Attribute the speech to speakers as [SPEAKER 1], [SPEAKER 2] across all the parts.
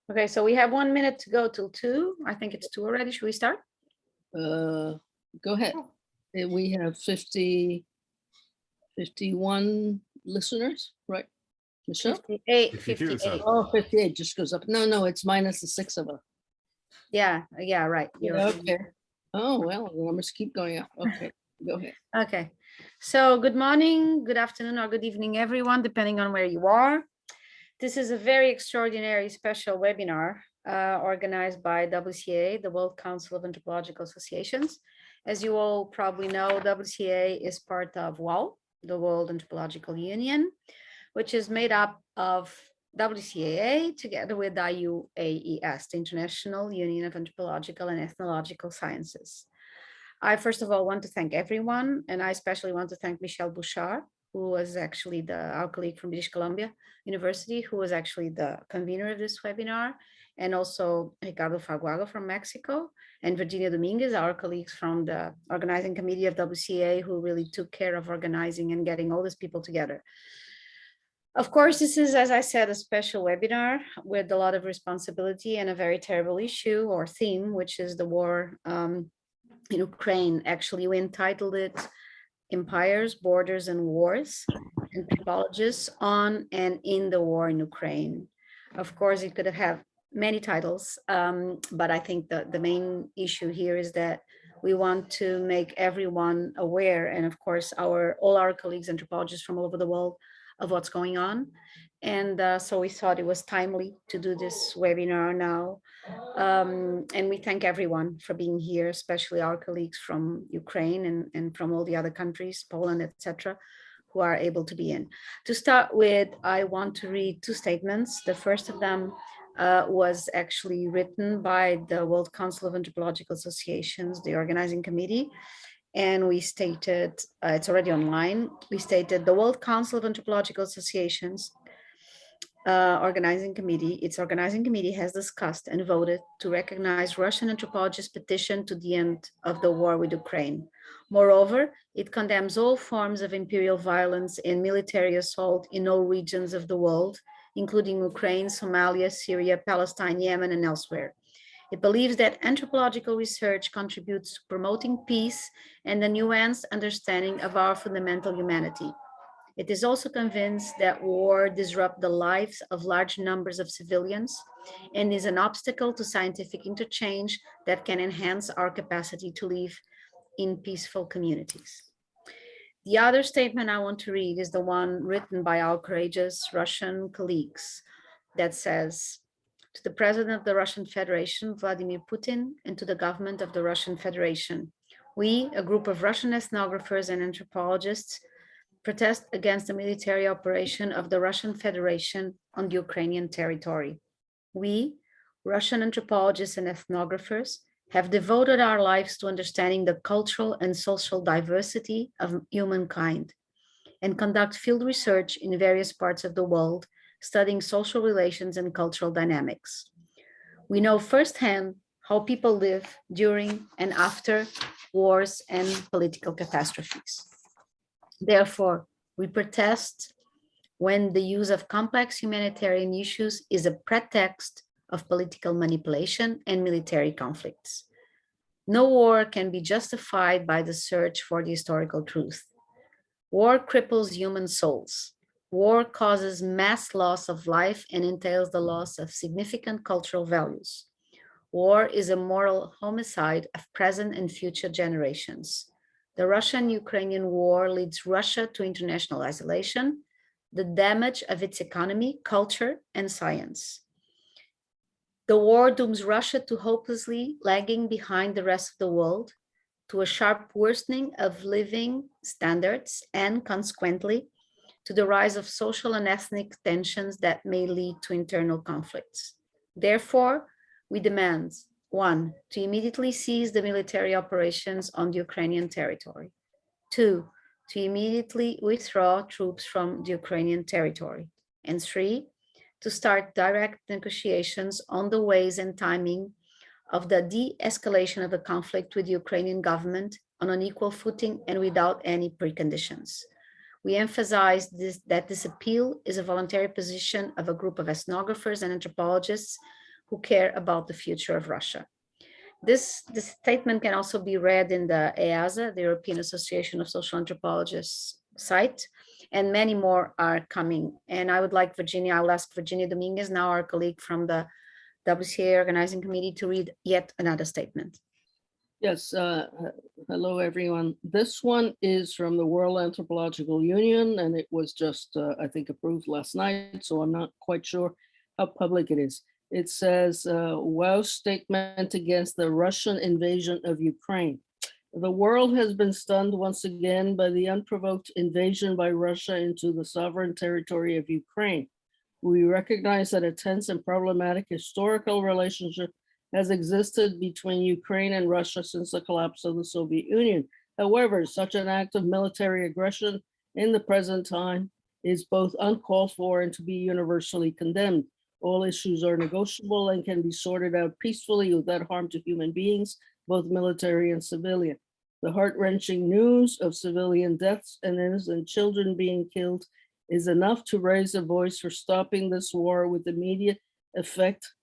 [SPEAKER 1] Okay, so we have 1 minute to go till 2. I think it's 2 already. Should we start?
[SPEAKER 2] Go ahead. We have 51 listeners, right? Michelle?
[SPEAKER 1] 58,
[SPEAKER 3] 52,
[SPEAKER 1] 58.
[SPEAKER 3] so.
[SPEAKER 2] Oh, 58 just goes up. No, it's minus the 6 of us.
[SPEAKER 1] Yeah, right.
[SPEAKER 2] Okay. Oh, well, the numbers keep going up. Okay, go ahead.
[SPEAKER 1] Okay. So good morning, good afternoon, or good evening, everyone, depending on where you are. This is a very extraordinary special webinar organized by WCA, the World Council of Anthropological Associations. As you all probably know, WCA is part of WAU, the World Anthropological Union, which is made up of WCAA together with IUAES, the International Union of Anthropological and Ethnological Sciences. I first of all want to thank everyone, and I especially want to thank Michelle Bouchard, who was actually our colleague from British Columbia University, who was actually the convener of this webinar, and also Ricardo Faguaga from Mexico, and Virginia Dominguez, our colleagues from the organizing committee of WCA, who really took care of organizing and getting all these people together. Of course, this is, as I said, a special webinar with a lot of responsibility and a very terrible issue or theme, which is the war in Ukraine. Actually, we entitled it Empires, Borders, and Wars, Anthropologists on and in the War in Ukraine. Of course, it could have many titles, but I think the main issue here is that we want to make everyone aware, and of course, all our colleagues, anthropologists from all over the world, of what's going on. And so we thought it was timely to do this webinar now. And we thank everyone for being here, especially our colleagues from Ukraine and from all the other countries, Poland, etc., who are able to be in. To start with, I want to read 2 statements. The first of them was actually written by the World Council of Anthropological Associations, the organizing committee. And we stated, it's already online, we stated the World Council of Anthropological Associations organizing committee has discussed and voted to recognize Russian anthropologists' petition to the end of the war with Ukraine. Moreover, it condemns all forms of imperial violence and military assault in all regions of the world, including Ukraine, Somalia, Syria, Palestine, Yemen, and elsewhere. It believes that anthropological research contributes to promoting peace and a nuanced understanding of our fundamental humanity. It is also convinced that war disrupts the lives of large numbers of civilians and is an obstacle to scientific interchange that can enhance our capacity to live in peaceful communities. The other statement I want to read is the one written by our courageous Russian colleagues that says, to the President of the Russian Federation, Vladimir Putin, and to the government of the Russian Federation, we, a group of Russian ethnographers and anthropologists, protest against the military operation of the Russian Federation on the Ukrainian territory. We, Russian anthropologists and ethnographers, have devoted our lives to understanding the cultural and social diversity of humankind and conduct field research in various parts of the world, studying social relations and cultural dynamics. We know firsthand how people live during and after wars and political catastrophes. Therefore, we protest when the use of complex humanitarian issues is a pretext of political manipulation and military conflicts. No war can be justified by the search for the historical truth. War cripples human souls. War causes mass loss of life and entails the loss of significant cultural values. War is a moral homicide of present and future generations. The Russian-Ukrainian war leads Russia to international isolation, the damage of its economy, culture, and science. The war dooms Russia to hopelessly lagging behind the rest of the world, to a sharp worsening of living standards, and consequently, to the rise of social and ethnic tensions that may lead to internal conflicts. Therefore, we demand, 1, to immediately cease the military operations on the Ukrainian territory. 2, to immediately withdraw troops from the Ukrainian territory. And 3, to start direct negotiations on the ways and timing of the de-escalation of the conflict with the Ukrainian government on an equal footing and without any preconditions. We emphasize that this appeal is a voluntary position of a group of ethnographers and anthropologists who care about the future of Russia. This statement can also be read in the EASA, the European Association of Social Anthropologists site, and many more are coming. And I would like Virginia, I'll ask Virginia Dominguez, now our colleague from the WCA Organizing Committee, to read yet another statement.
[SPEAKER 2] Yes, hello everyone. This one is from the World Anthropological Union, and it was just, I think, approved last night, so I'm not quite sure how public it is. It says, WAU statement against the Russian invasion of Ukraine. The world has been stunned once again by the unprovoked invasion by Russia into the sovereign territory of Ukraine. We recognize that a tense and problematic historical relationship has existed between Ukraine and Russia since the collapse of the Soviet Union. However, such an act of military aggression in the present time is both uncalled for and to be universally condemned. All issues are negotiable and can be sorted out peacefully without harm to human beings, both military and civilian. The heart-wrenching news of civilian deaths and innocent children being killed is enough to raise a voice for stopping this war with immediate effect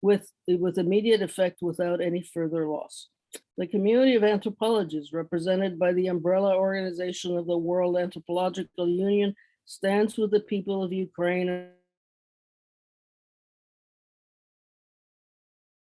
[SPEAKER 2] without any further loss. The community of anthropologists, represented by the umbrella organization of the World Anthropological Union, stands with the people of Ukraine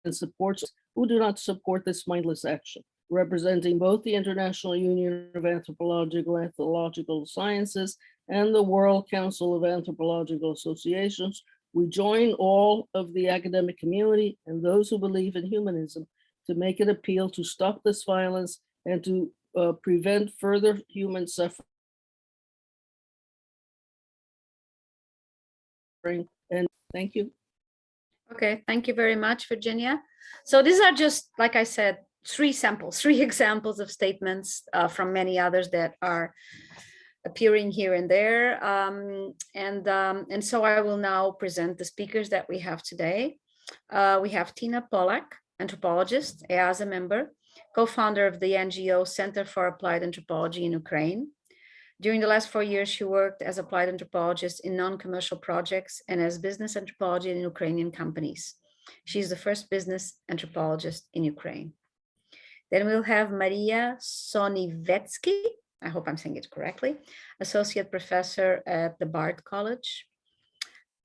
[SPEAKER 2] and supports who do not support this mindless action. Representing both the International Union of Anthropological Sciences and the World Council of Anthropological Associations, we join all of the academic community and those who believe in humanism to make an appeal to stop this violence and to prevent further human suffering. And thank you.
[SPEAKER 1] Okay, thank you very much, Virginia. So these are just, like I said, three examples of statements from many others that are appearing here and there. And so I will now present the speakers that we have today. We have Tina Pollack, anthropologist, EASA member, co-founder of the NGO Center for Applied Anthropology in Ukraine. During the last 4 years, she worked as applied anthropologist in non-commercial projects and as business anthropology in Ukrainian companies. She's the first business anthropologist in Ukraine. Then we'll have Maria Sonivetsky, I hope I'm saying it correctly, associate professor at the Bard College.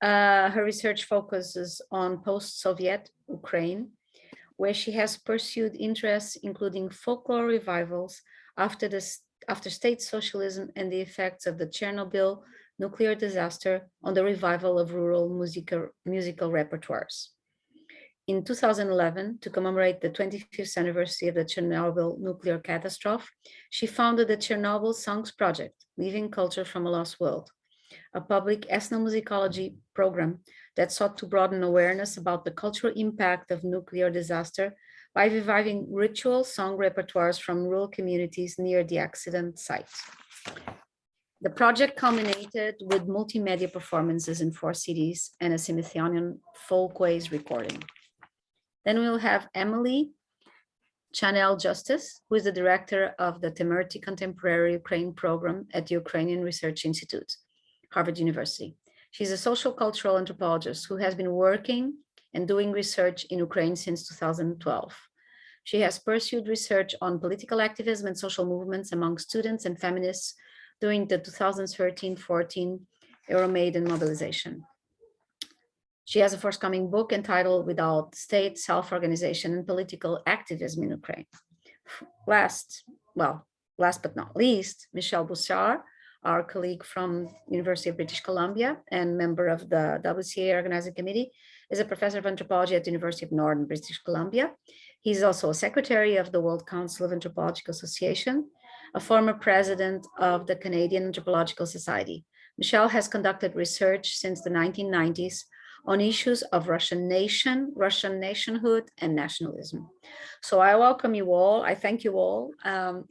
[SPEAKER 1] Her research focuses on post-Soviet Ukraine, where she has pursued interests including folklore revivals after state socialism and the effects of the Chernobyl nuclear disaster on the revival of rural musical repertoires. In 2011, to commemorate the 25th anniversary of the Chernobyl nuclear catastrophe, she founded the Chernobyl Songs Project, Living Culture from a Lost World, a public ethnomusicology program that sought to broaden awareness about the cultural impact of nuclear disaster by reviving ritual song repertoires from rural communities near the accident site. The project culminated with multimedia performances in 4 cities and a Smithsonian Folkways recording. Then we'll have Emily Chanel Justice, who is the director of the Temerty Contemporary Ukraine program at the Ukrainian Research Institute, Harvard University. She's a social cultural anthropologist who has been working and doing research in Ukraine since 2012. She has pursued research on political activism and social movements among students and feminists during the 2013-14 Euromaidan mobilization. She has a forthcoming book entitled Without State, Self-Organization and Political Activism in Ukraine. Last but not least, Michelle Bouchard, our colleague from University of British Columbia and member of the WCA Organizing Committee, is a professor of anthropology at the University of Northern British Columbia. He's also a secretary of the World Council of Anthropological Association, a former president of the Canadian Anthropological Society. Michelle has conducted research since the 1990s on issues of Russian nationhood and nationalism. So I welcome you all. I thank you all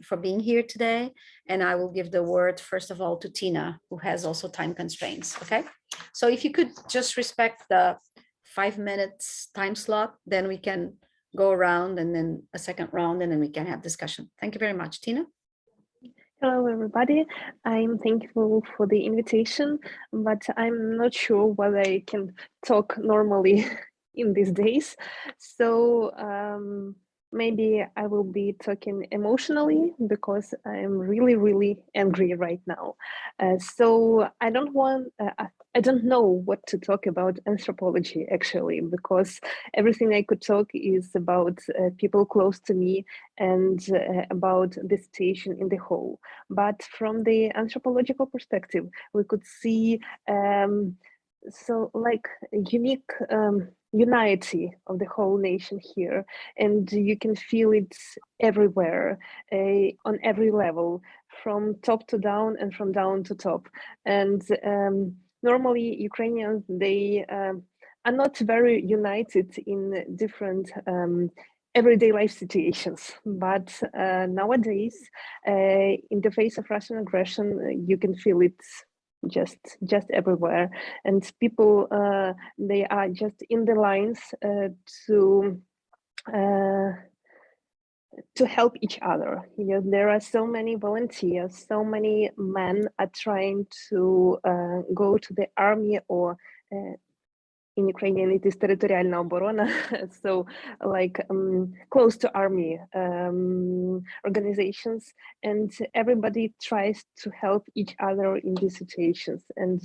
[SPEAKER 1] for being here today. And I will give the word, first of all, to Tina, who has also time constraints, okay? So if you could just respect the 5 minutes time slot, then we can go around and then a second round, and then we can have discussion. Thank you very much, Tina.
[SPEAKER 3] Hello, everybody. I'm thankful for the invitation, but I'm not sure whether I can talk normally in these days. So maybe I will be talking emotionally because I'm really, really angry right now. So I don't want, I don't know what to talk about anthropology actually, because everything I could talk is about people close to me and about the situation in the whole. But from the anthropological perspective, we could see so like unique unity of the whole nation here, and you can feel it everywhere, on every level, from top to down and from down to top. And normally Ukrainians, they are not very united in different everyday life situations, but nowadays in the face of Russian aggression, you can feel it just everywhere, and people they are just in the lines to uh, to help each other. You know, there are so many volunteers, so many men are trying to go to the army, or in Ukrainian it is territorialna oborona, so like close to army organizations, and everybody tries to help each other in these situations, and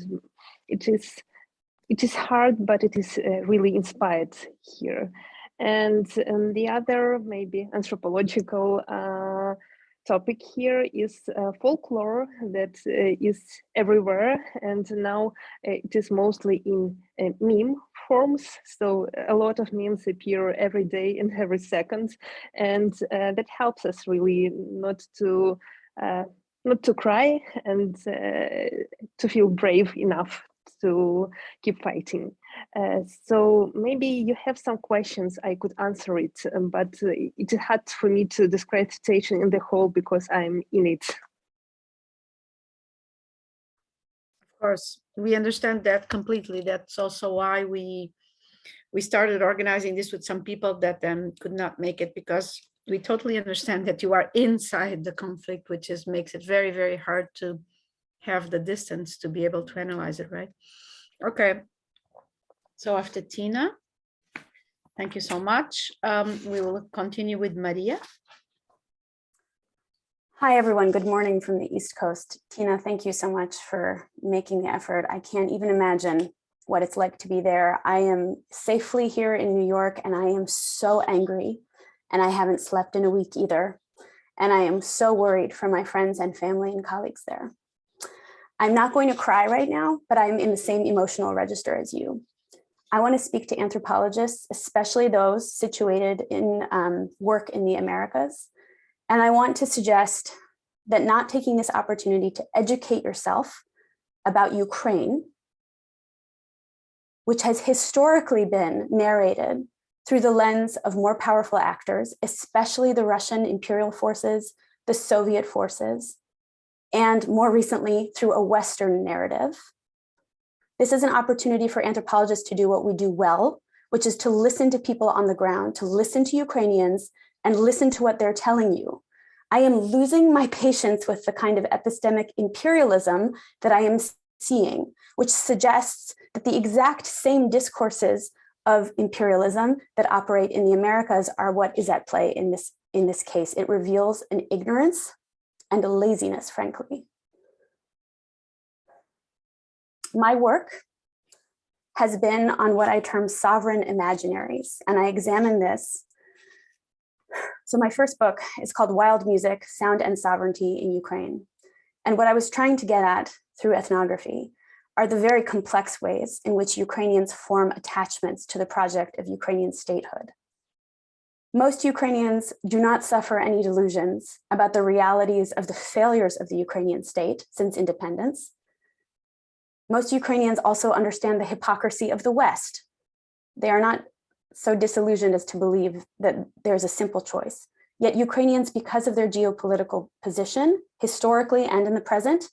[SPEAKER 3] it is hard, but it is really inspired here. And the other maybe anthropological topic here is folklore that is everywhere, and now it is mostly in meme forms. So a lot of memes appear every day and every second, and that helps us really not to cry, and to feel brave enough to keep fighting. So maybe you have some questions, I could answer it, but it is hard for me to describe the situation in the whole because I'm in it.
[SPEAKER 1] Of course, we understand that completely. That's also why we started organizing this with some people that then could not make it, because we totally understand that you are inside the conflict, which is makes it very, very hard to have the distance to be able to analyze it, right? Okay. So after Tina, thank you so much. We will continue with Maria.
[SPEAKER 4] Hi, everyone. Good morning from the East Coast. Tina, thank you so much for making the effort. I can't even imagine what it's like to be there. I am safely here in New York, and I am so angry, and I haven't slept in a week either. And I am so worried for my friends and family and colleagues there. I'm not going to cry right now, but I'm in the same emotional register as you. I want to speak to anthropologists, especially those situated in work in the Americas. And I want to suggest that not taking this opportunity to educate yourself about Ukraine, which has historically been narrated through the lens of more powerful actors, especially the Russian imperial forces, the Soviet forces, and more recently through a Western narrative. This is an opportunity for anthropologists to do what we do well, which is to listen to people on the ground, to listen to Ukrainians and listen to what they're telling you. I am losing my patience with the kind of epistemic imperialism that I am seeing, which suggests that the exact same discourses of imperialism that operate in the Americas are what is at play in this case. It reveals an ignorance and a laziness, frankly. My work has been on what I term sovereign imaginaries, and I examine this. So my first book is called Wild Music, Sound and Sovereignty in Ukraine. And what I was trying to get at through ethnography are the very complex ways in which Ukrainians form attachments to the project of Ukrainian statehood. Most Ukrainians do not suffer any delusions about the realities of the failures of the Ukrainian state since independence. Most Ukrainians also understand the hypocrisy of the West. They are not so disillusioned as to believe that there's a simple choice. Yet Ukrainians, because of their geopolitical position, historically and in the present,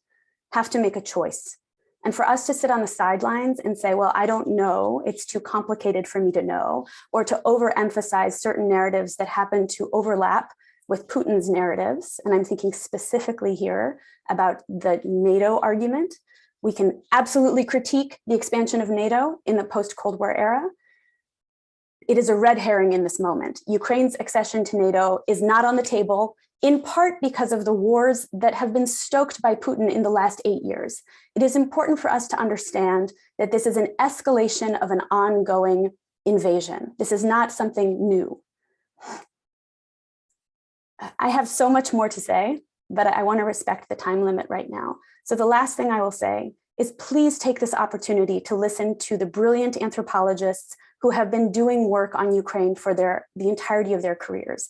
[SPEAKER 4] have to make a choice. And for us to sit on the sidelines and say, well, I don't know, it's too complicated for me to know, or to overemphasize certain narratives that happen to overlap with Putin's narratives, and I'm thinking specifically here about the NATO argument. We can absolutely critique the expansion of NATO in the post-Cold War era, it is a red herring in this moment. Ukraine's accession to NATO is not on the table, in part because of the wars that have been stoked by Putin in the last 8 years. It is important for us to understand that this is an escalation of an ongoing invasion. This is not something new. I have so much more to say, but I want to respect the time limit right now. So the last thing I will say is please take this opportunity to listen to the brilliant anthropologists who have been doing work on Ukraine for the entirety of their careers.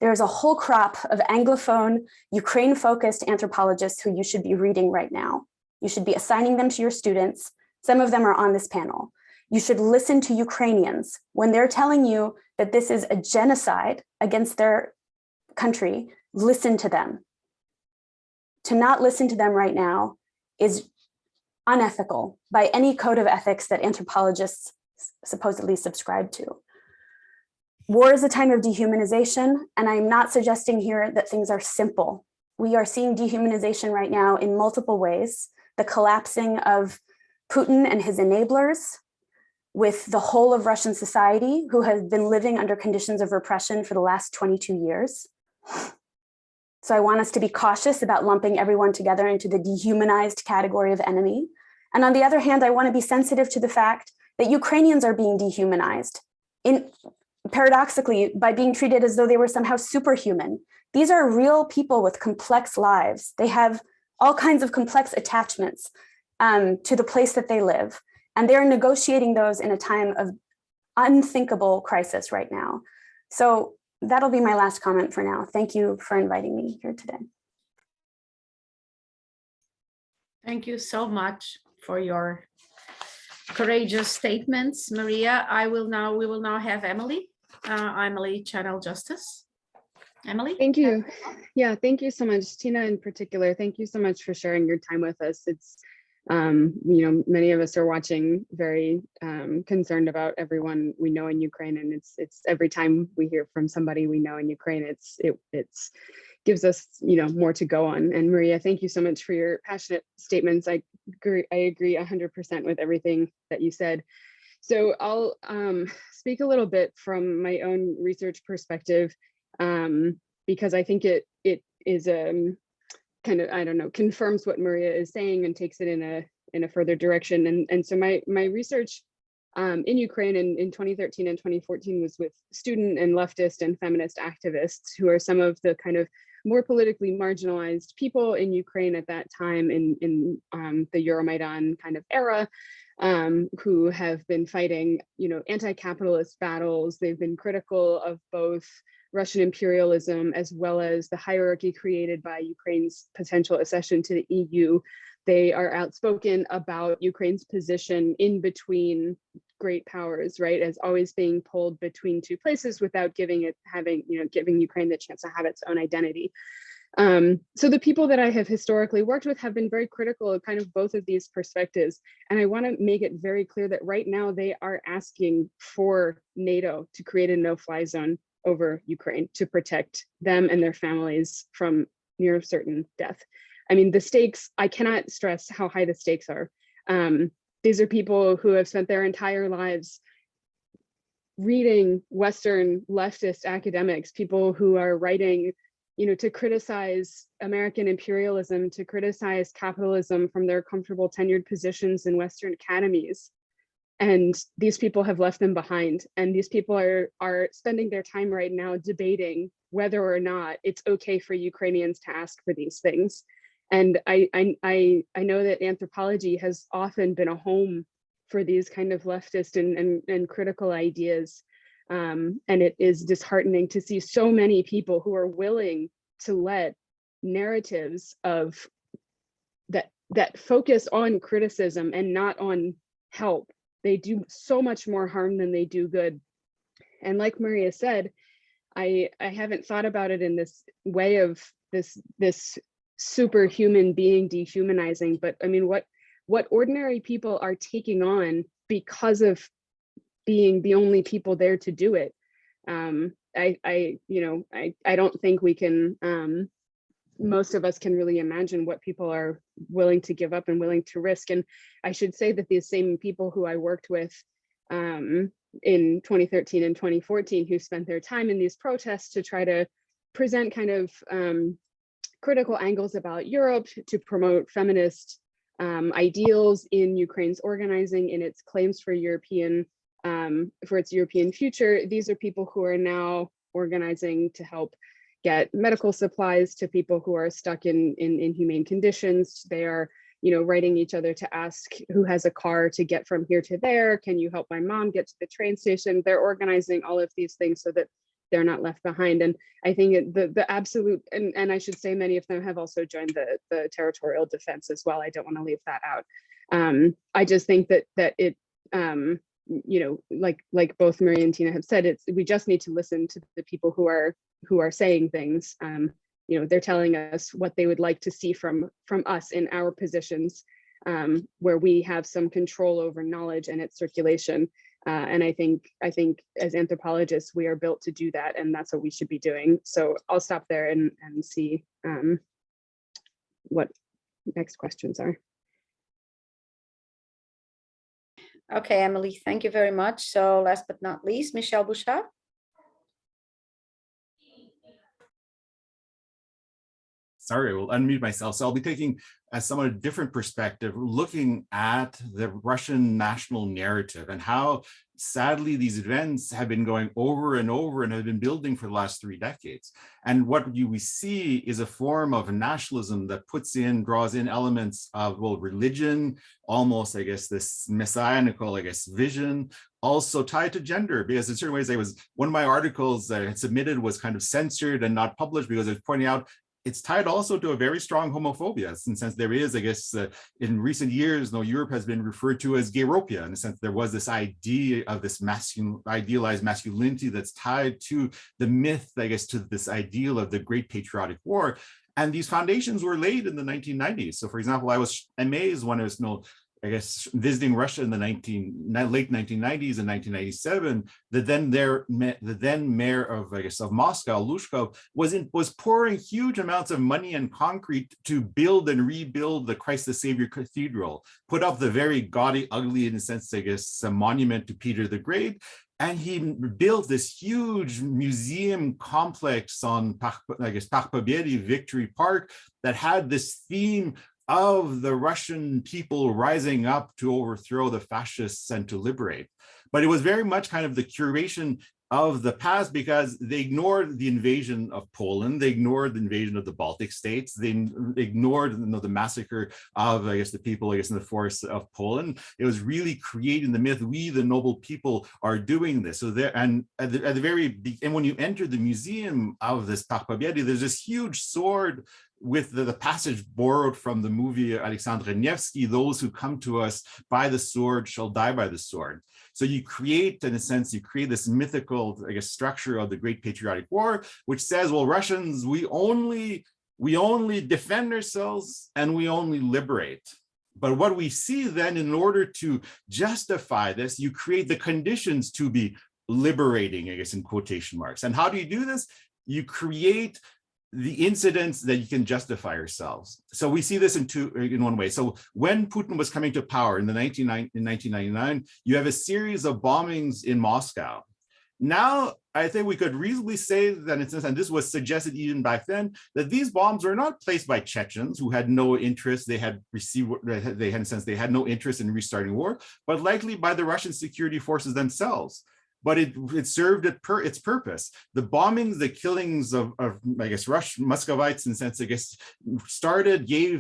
[SPEAKER 4] There's a whole crop of Anglophone, Ukraine-focused anthropologists who you should be reading right now. You should be assigning them to your students. Some of them are on this panel. You should listen to Ukrainians when they're telling you that this is a genocide against their country. Listen to them. To not listen to them right now is unethical by any code of ethics that anthropologists supposedly subscribe to. War is a time of dehumanization, and I'm not suggesting here that things are simple. We are seeing dehumanization right now in multiple ways. The collapsing of Putin and his enablers with the whole of Russian society who have been living under conditions of repression for the last 22 years. So I want us to be cautious about lumping everyone together into the dehumanized category of enemy. And on the other hand, I want to be sensitive to the fact that Ukrainians are being dehumanized, paradoxically, by being treated as though they were somehow superhuman. These are real people with complex lives. They have all kinds of complex attachments to the place that they live. And they're negotiating those in a time of unthinkable crisis right now. So that'll be my last comment for now. Thank you for inviting me here today.
[SPEAKER 1] Thank you so much for your courageous statements, Maria. We will now have Emily. Emily, Channel Justice. Emily?
[SPEAKER 5] Thank you. Yeah, thank you so much, Tina in particular. Thank you so much for sharing your time with us. It's, you know, many of us are watching very concerned about everyone we know in Ukraine, and it's every time we hear from somebody we know in Ukraine, it's gives us, you know, more to go on. And Maria, thank you so much for your passionate statements. I agree 100% with everything that you said. So I'll speak a little bit from my own research perspective, because I think it is kind of, I don't know, confirms what Maria is saying and takes it in a further direction. And so my research in Ukraine in 2013 and 2014 was with student and leftist and feminist activists who are some of the kind of more politically marginalized people in Ukraine at that time in the Euromaidan kind of era, who have been fighting, you know, anti-capitalist battles. They've been critical of both Russian imperialism as well as the hierarchy created by Ukraine's potential accession to the EU. They are outspoken about Ukraine's position in between great powers, right, as always being pulled between two places without giving Ukraine the chance to have its own identity. So the people that I have historically worked with have been very critical of kind of both of these perspectives. And I want to make it very clear that right now they are asking for NATO to create a no-fly zone over Ukraine to protect them and their families from near certain death. I mean, the stakes, I cannot stress how high the stakes are. These are people who have spent their entire lives reading Western leftist academics, people who are writing, you know, to criticize American imperialism, to criticize capitalism from their comfortable tenured positions in Western academies. And these people have left them behind. And these people are spending their time right now debating whether or not it's okay for Ukrainians to ask for these things. And I know that anthropology has often been a home for these kind of leftist and critical ideas. And it is disheartening to see so many people who are willing to let narratives of that focus on criticism and not on help. They do so much more harm than they do good. And like Maria said, I haven't thought about it in this way of this superhuman being dehumanizing, but I mean, what ordinary people are taking on because of being the only people there to do it. I don't think we can, most of us can really imagine what people are willing to give up and willing to risk. And I should say that these same people who I worked with in 2013 and 2014 who spent their time in these protests to try to present kind of critical angles about Europe, to promote feminist ideals in Ukraine's organizing, in its claims for its European future. These are people who are now organizing to help get medical supplies to people who are stuck in inhumane conditions. They are, writing each other to ask who has a car to get from here to there. Can you help my mom get to the train station? They're organizing all of these things so that they're not left behind. And I think the absolute, and I should say many of them have also joined the territorial defense as well. I don't want to leave that out. I just think that it, like both Maria and Tina have said, we just need to listen to the people who are saying things. They're telling us what they would like to see from us in our positions, where we have some control over knowledge and its circulation. And I think as anthropologists, we are built to do that, and that's what we should be doing. So I'll stop there and see what next questions are.
[SPEAKER 1] Okay, Emily, thank you very much. So last but not least, Michelle Bouchard.
[SPEAKER 6] Sorry, I will unmute myself. So I'll be taking a somewhat different perspective, looking at the Russian national narrative and how sadly these events have been going over and over and have been building for the last 3 decades. And what we see is a form of nationalism that draws in elements of, well, religion, almost, I guess, this messianical, vision, also tied to gender, because in certain ways, one of my articles that I had submitted was kind of censored and not published because I was pointing out it's tied also to a very strong homophobia, in the sense there is, I guess, in recent years, Europe has been referred to as gayropia, in the sense there was this idea of this idealized masculinity that's tied to the myth, I guess, to this ideal of the Great Patriotic War. And these foundations were laid in the 1990s. So, for example, I was amazed when I was, visiting Russia in the late 1990s and 1997, the then mayor of Moscow, Lushkov, was pouring huge amounts of money and concrete to build and rebuild the Christ the Savior Cathedral, put up the very gaudy, ugly, in a sense, a monument to Peter the Great. And he built this huge museum complex on, Park Pobedi, Victory Park, that had this theme of the Russian people rising up to overthrow the fascists and to liberate. But it was very much kind of the curation of the past, because they ignored the invasion of Poland, they ignored the invasion of the Baltic states, they ignored the massacre of, the people, in the forests of Poland. It was really creating the myth, we, the noble people, are doing this. So there, and at the very, and when you enter the museum of this Park Pobedi, there's this huge sword with the passage borrowed from the movie Alexander Nevsky, those who come to us by the sword shall die by the sword. So you create, in a sense, this mythical, structure of the Great Patriotic War, which says, well, Russians, we only defend ourselves and we only liberate. But what we see then, in order to justify this, you create the conditions to be liberating, in quotation marks. And how do you do this? You create the incidents that you can justify yourselves. So we see this in one way. So when Putin was coming to power in 1999, you have a series of bombings in Moscow. Now, I think we could reasonably say that, and this was suggested even back then, that these bombs were not placed by Chechens who had no interest, they had no interest in restarting war, but likely by the Russian security forces themselves. But it served its purpose. The bombings, the killings of Russian Muscovites, in a sense, gave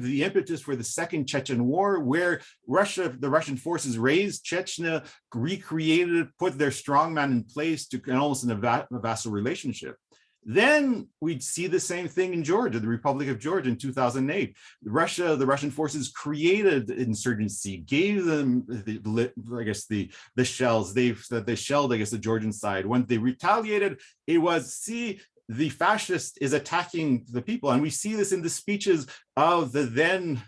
[SPEAKER 6] the impetus for the Second Chechen War, where the Russian forces raised Chechnya, recreated it, put their strongman in place to almost in a vassal relationship. Then we'd see the same thing in Georgia, the Republic of Georgia in 2008. The Russian forces created insurgency, gave them the shells. They shelled, the Georgian side. When they retaliated, it was, see, the fascist is attacking the people. And we see this in the speeches of the then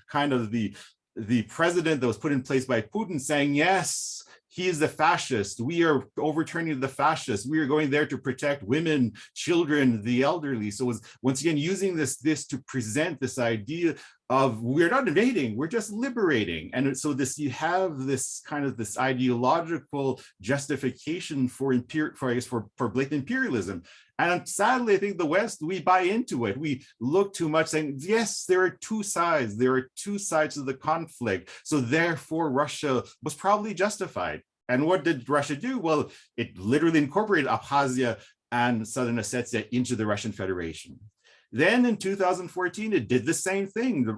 [SPEAKER 6] the president that was put in place by Putin, saying, yes, he is the fascist. We are overturning the fascists. We are going there to protect women, children, the elderly. So it was, once again, using this to present this idea of we're not invading, we're just liberating. And so this, you have this kind of this ideological justification for blatant imperialism. And sadly, I think the West, we buy into it. We look too much saying, yes, there are two sides. There are two sides of the conflict. So therefore, Russia was probably justified. And what did Russia do? Well, it literally incorporated Abkhazia and Southern Ossetia into the Russian Federation. Then in 2014, it did the same thing.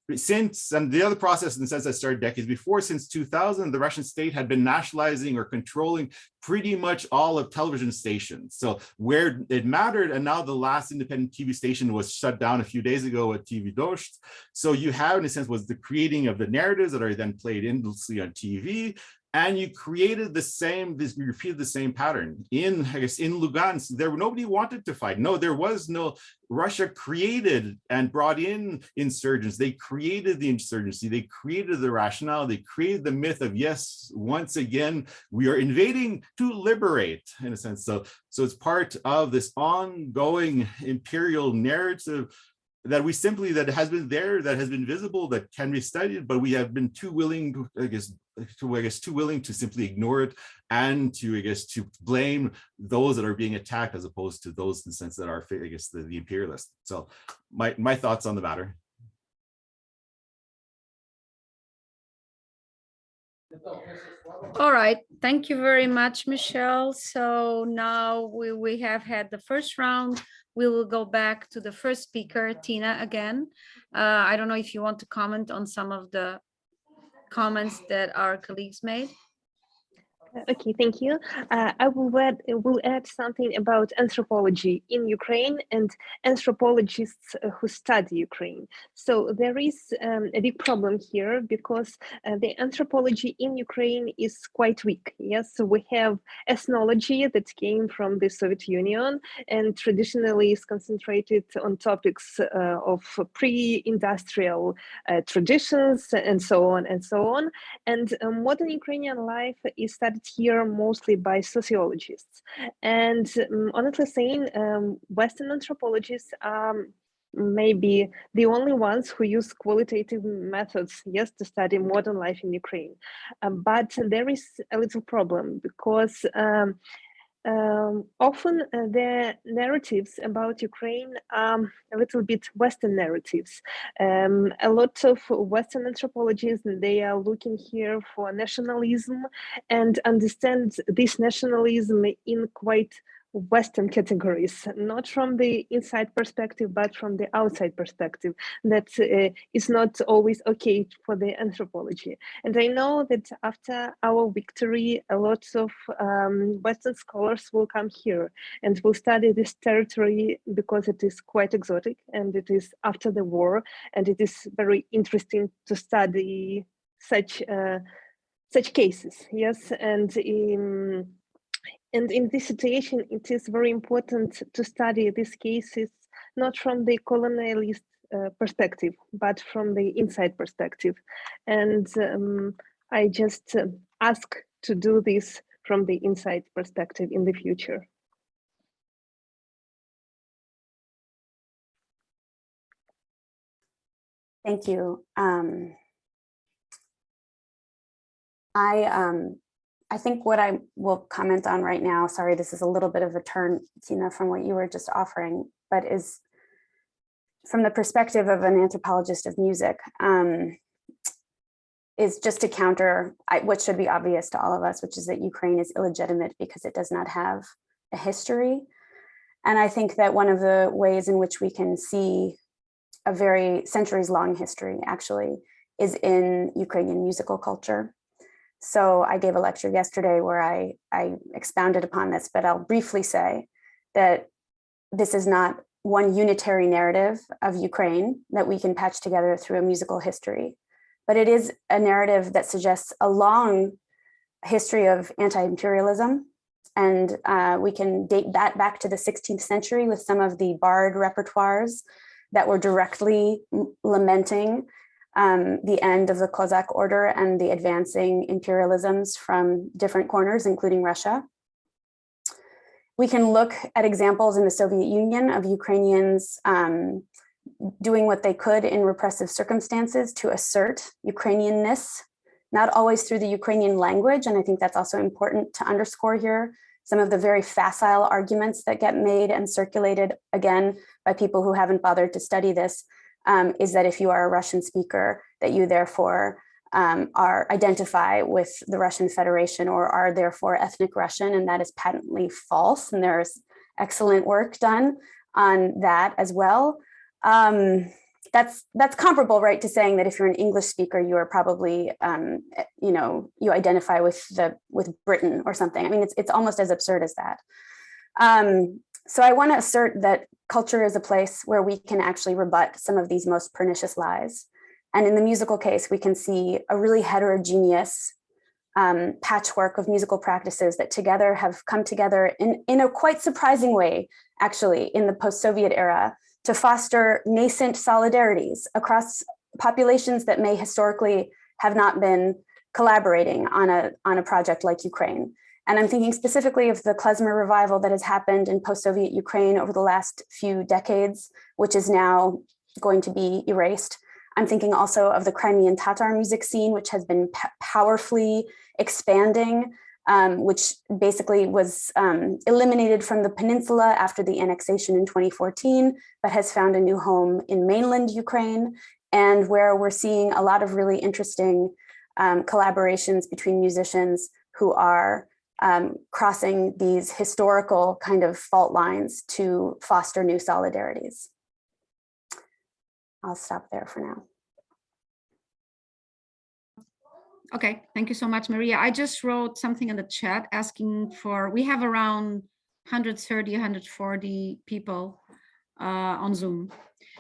[SPEAKER 6] And the other process in the sense that started decades before, since 2000, the Russian state had been nationalizing or controlling pretty much all of television stations. So where it mattered, and now the last independent TV station was shut down a few days ago at TV Dost. So you have, in a sense, was the creating of the narratives that are then played endlessly on TV. And you created the same, you repeated the same pattern. I guess in Lugansk, nobody wanted to fight. No, there was no, Russia created and brought in insurgents. They created the insurgency. They created the rationale. They created the myth of, yes, once again, we are invading to liberate, in a sense. So it's part of this ongoing imperial narrative that has been there, that has been visible, that can be studied, but we have been too willing, too willing to simply ignore it and to blame those that are being attacked as opposed to those in the sense that are, the imperialists. So my thoughts on the matter.
[SPEAKER 1] All right, thank you very much, Michelle. So now we have had the first round. We will go back to the first speaker, Tina, again. I don't know if you want to comment on some of the comments that our colleagues made.
[SPEAKER 3] Okay, thank you. I will add something about anthropology in Ukraine and anthropologists who study Ukraine. So there is a big problem here because the anthropology in Ukraine is quite weak. Yes, so we have ethnology that came from the Soviet Union and traditionally is concentrated on topics of pre-industrial traditions and so on and so on. And modern Ukrainian life is studied here mostly by sociologists. And honestly saying, Western anthropologists are maybe the only ones who use qualitative methods, yes, to study modern life in Ukraine. But there is a little problem because often the narratives about Ukraine are a little bit Western narratives. A lot of Western anthropologists, they are looking here for nationalism and understand this nationalism in quite Western categories, not from the inside perspective, but from the outside perspective. That is not always okay for the anthropology. And I know that after our victory, a lot of Western scholars will come here and will study this territory because it is quite exotic and it is after the war, and it is very interesting to study such cases. Yes, and in this situation, it is very important to study these cases not from the colonialist perspective, but from the inside perspective. And I just ask to do this from the inside perspective in the future.
[SPEAKER 4] Thank you. I think what I will comment on right now, sorry, this is a little bit of a turn, Tina, from what you were just offering, but is from the perspective of an anthropologist of music, is just to counter what should be obvious to all of us, which is that Ukraine is illegitimate because it does not have a history. And I think that one of the ways in which we can see a very centuries-long history actually is in Ukrainian musical culture. So I gave a lecture yesterday where I expounded upon this, but I'll briefly say that this is not one unitary narrative of Ukraine that we can patch together through a musical history, but it is a narrative that suggests a long history of anti-imperialism. And we can date that back to the 16th century with some of the bard repertoires that were directly lamenting the end of the Cossack order and the advancing imperialisms from different corners, including Russia. We can look at examples in the Soviet Union of Ukrainians doing what they could in repressive circumstances to assert Ukrainianness, not always through the Ukrainian language. And I think that's also important to underscore here. Some of the very facile arguments that get made and circulated, again, by people who haven't bothered to study this, is that if you are a Russian speaker, that you therefore identify with the Russian Federation or are therefore ethnic Russian, and that is patently false. And there's excellent work done on that as well. That's comparable, right, to saying that if you're an English speaker, you are probably, you identify with Britain or something. I mean, it's almost as absurd as that. So I want to assert that culture is a place where we can actually rebut some of these most pernicious lies. And in the musical case, we can see a really heterogeneous patchwork of musical practices that together have come together in a quite surprising way, actually, in the post-Soviet era, to foster nascent solidarities across populations that may historically have not been collaborating on a project like Ukraine. And I'm thinking specifically of the klezmer revival that has happened in post-Soviet Ukraine over the last few decades, which is now going to be erased. I'm thinking also of the Crimean Tatar music scene, which has been powerfully expanding, which basically was eliminated from the peninsula after the annexation in 2014, but has found a new home in mainland Ukraine, and where we're seeing a lot of really interesting collaborations between musicians who are crossing these historical kind of fault lines to foster new solidarities. I'll stop there for now.
[SPEAKER 1] Okay, thank you so much, Maria. I just wrote something in the chat asking for, we have around 130, 140 people on Zoom.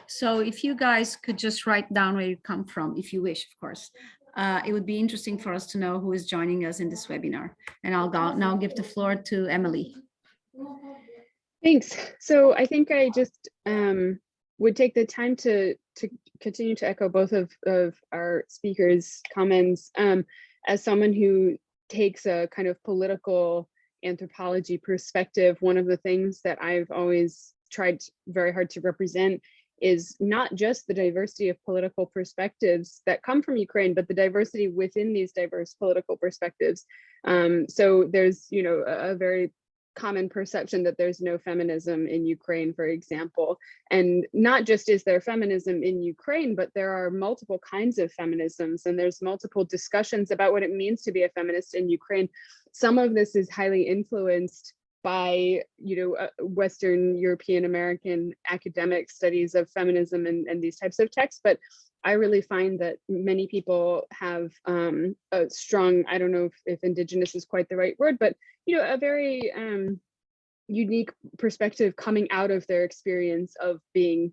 [SPEAKER 1] So if you guys could just write down where you come from, if you wish, of course. It would be interesting for us to know who is joining us in this webinar. And I'll now give the floor to Emily.
[SPEAKER 5] Thanks. So I think I just would take the time to continue to echo both of our speakers' comments. As someone who takes a kind of political anthropology perspective, one of the things that I've always tried very hard to represent is not just the diversity of political perspectives that come from Ukraine, but the diversity within these diverse political perspectives. So there's, a very common perception that there's no feminism in Ukraine, for example. And not just is there feminism in Ukraine, but there are multiple kinds of feminisms, and there's multiple discussions about what it means to be a feminist in Ukraine. Some of this is highly influenced by, Western European American academic studies of feminism and these types of texts. But I really find that many people have a strong, I don't know if indigenous is quite the right word, but, a very unique perspective coming out of their experience of being,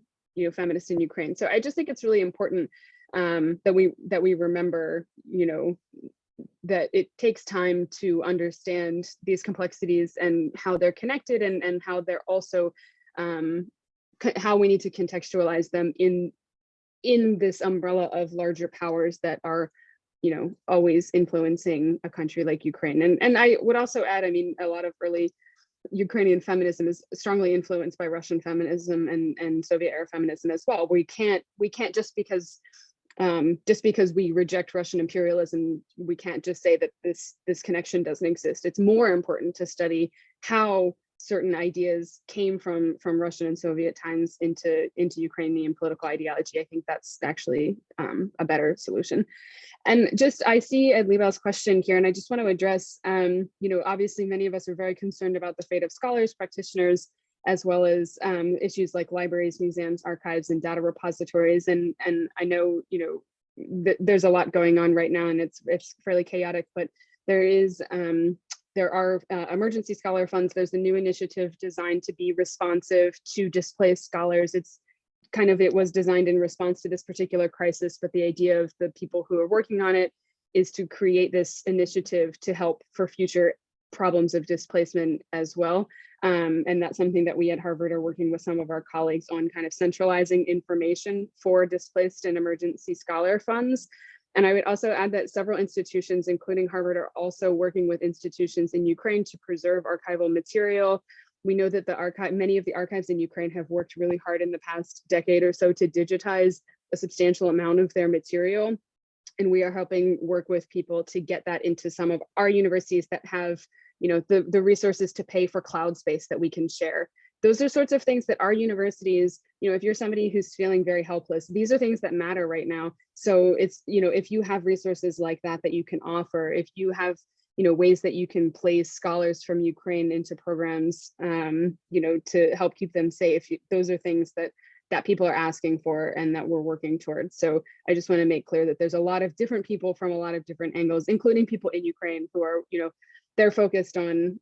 [SPEAKER 5] feminist in Ukraine. So I just think it's really important that we remember, that it takes time to understand these complexities and how they're connected, and how they're also how we need to contextualize them in this umbrella of larger powers that are, always influencing a country like Ukraine. And I would also add, a lot of early Ukrainian feminism is strongly influenced by Russian feminism and Soviet era feminism as well. We can't just because we reject Russian imperialism, we can't just say that this connection doesn't exist. It's more important to study how certain ideas came from Russian and Soviet times into Ukrainian political ideology. I think that's actually a better solution. And just, I see Ed Liebe's question here, and I just want to address, obviously many of us are very concerned about the fate of scholars, practitioners, as well as issues like libraries, museums, archives, and data repositories. And I know, there's a lot going on right now, and it's fairly chaotic, but there are emergency scholar funds. There's a new initiative designed to be responsive to displaced scholars. It was designed in response to this particular crisis, but the idea of the people who are working on it is to create this initiative to help for future problems of displacement as well. And that's something that we at Harvard are working with some of our colleagues on, kind of centralizing information for displaced and emergency scholar funds. And I would also add that several institutions, including Harvard, are also working with institutions in Ukraine to preserve archival material. We know that many of the archives in Ukraine have worked really hard in the past decade or so to digitize a substantial amount of their material. And we are helping work with people to get that into some of our universities that have, the resources to pay for cloud space that we can share. Those are sorts of things that our universities, if you're somebody who's feeling very helpless, these are things that matter right now. So it's, if you have resources like that you can offer, if you have, ways that you can place scholars from Ukraine into programs, to help keep them safe, those are things that people are asking for and that we're working towards. So I just want to make clear that there's a lot of different people from a lot of different angles, including people in Ukraine who are, they're focused on,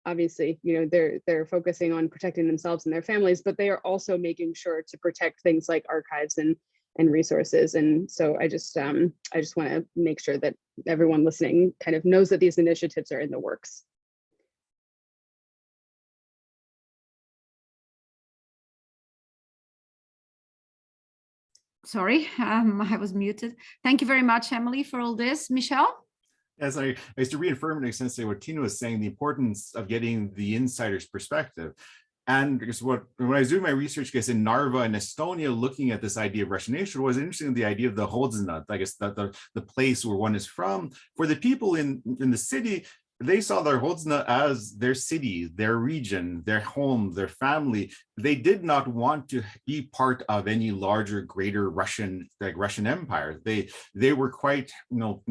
[SPEAKER 5] obviously, they're focusing on protecting themselves and their families, but they are also making sure to protect things like archives and resources. And so I just want to make sure that everyone listening kind of knows that these initiatives are in the works.
[SPEAKER 1] Sorry, I was muted. Thank you very much, Emily, for all this. Michelle?
[SPEAKER 6] As I used to reaffirm in a sense what Tina was saying, the importance of getting the insider's perspective. And because when I was doing my research, I guess in Narva and Estonia, looking at this idea of Russian nation, was interesting, the idea of the Hodzna, I guess the place where one is from. For the people in the city, they saw their Hodzna as their city, their region, their home, their family. They did not want to be part of any larger, greater Russian empire. They were quite,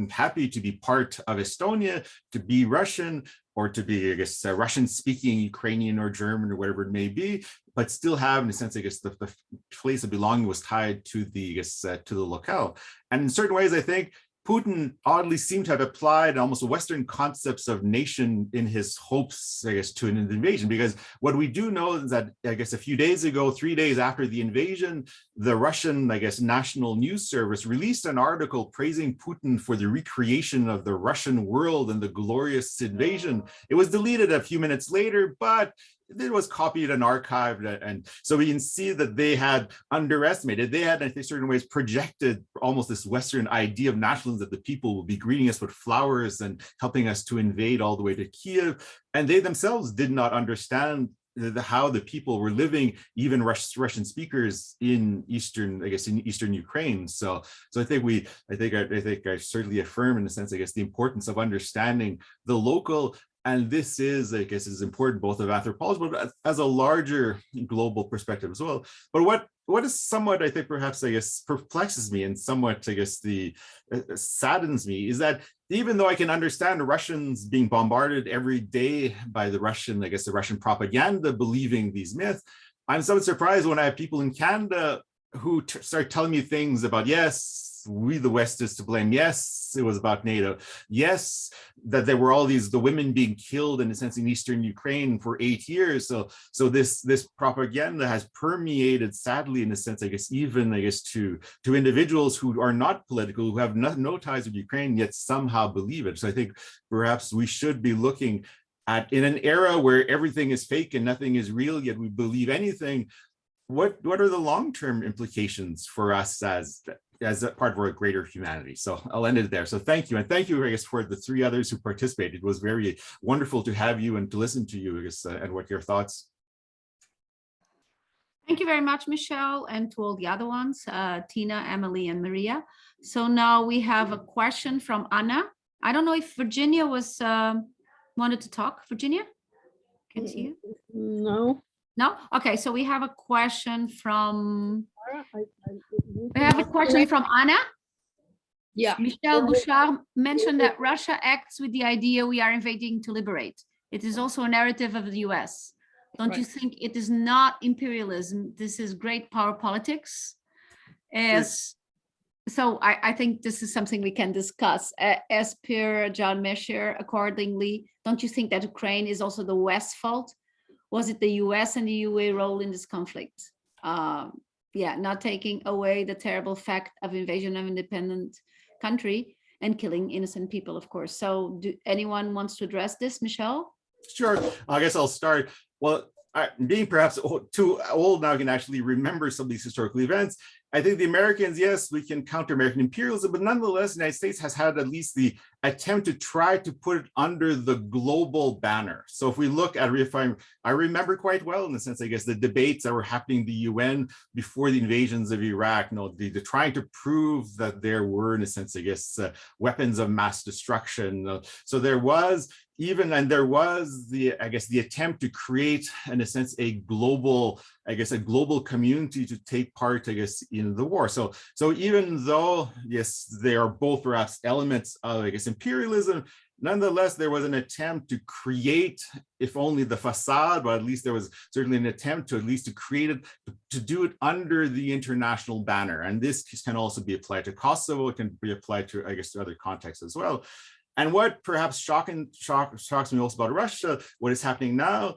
[SPEAKER 6] happy to be part of Estonia, to be Russian, or to be, I guess, Russian-speaking Ukrainian or German or whatever it may be, but still have, in a sense, I guess, the place of belonging was tied to the, I guess, to the locale. And in certain ways, I think Putin oddly seemed to have applied almost Western concepts of nation in his hopes, I guess, to an invasion. Because what we do know is that, I guess, a few days ago, 3 days after the invasion, the Russian, I guess, National News Service released an article praising Putin for the recreation of the Russian world and the glorious invasion. It was deleted a few minutes later, but it was copied and archived, and so we can see that they had underestimated, they had in certain ways projected almost this Western idea of nationalism, that the people will be greeting us with flowers and helping us to invade all the way to Kiev, and they themselves did not understand how the people were living, even Russian speakers in Eastern, I guess, in Eastern Ukraine. So I think I certainly affirm, in a sense, I guess, the importance of understanding the local. And this is, I guess, is important both of anthropology, but as a larger global perspective as well. But what is somewhat, I think, perhaps, I guess, perplexes me and somewhat, I guess, saddens me is that even though I can understand Russians being bombarded every day by the Russian, I guess, the Russian propaganda believing these myths, I'm somewhat surprised when I have people in Canada who start telling me things about, yes, we, the West, is to blame. Yes, it was about NATO. Yes, that there were all the women being killed, in a sense, in Eastern Ukraine for 8 years. So this propaganda has permeated, sadly, in a sense, I guess, even, I guess, to individuals who are not political, who have no ties with Ukraine, yet somehow believe it. So I think perhaps we should be looking at, in an era where everything is fake and nothing is real, yet we believe anything, what are the long-term implications for us as a part of our greater humanity? So I'll end it there. So thank you. And thank you, I guess, for the 3 others who participated. It was very wonderful to have you and to listen to you, I guess, and what your thoughts.
[SPEAKER 1] Thank you very much, Michelle, and to all the other ones, Tina, Emily, and Maria. So now we have a question from Anna. I don't know if Virginia wanted to talk. Virginia? Can see you?
[SPEAKER 2] No.
[SPEAKER 1] No? Okay, so we have a question from Anna.
[SPEAKER 2] Yeah.
[SPEAKER 1] Michel Bouchard mentioned that Russia acts with the idea we are invading to liberate. It is also a narrative of the US. Don't you think it is not imperialism? This is great power politics. So I think this is something we can discuss. As per John Mesher, accordingly, don't you think that Ukraine is also the West's fault? Was it the US and the UA role in this conflict? Not taking away the terrible fact of invasion of independent country. and killing innocent people, of course. So do anyone wants to address this? Michelle?
[SPEAKER 6] Sure, I guess I'll start. Well, being perhaps too old now, I can actually remember some of these historical events. I think the Americans, yes, we can counter American imperialism, but nonetheless, the United States has had at least the attempt to try to put it under the global banner. So if we look at, I remember quite well, in the sense, I guess, the debates that were happening in the UN before the invasions of Iraq, the trying to prove that there were, in a sense, I guess, weapons of mass destruction. So there was there was the attempt to create, in a sense, a global community to take part, in the war. So even though, yes, they are both perhaps elements of, imperialism, nonetheless, there was an attempt to create, if only the facade, but at least there was certainly an attempt to at least to create it, to do it under the international banner. And this can also be applied to Kosovo. It can be applied to, to other contexts as well. And what perhaps shocks me also about Russia, what is happening now,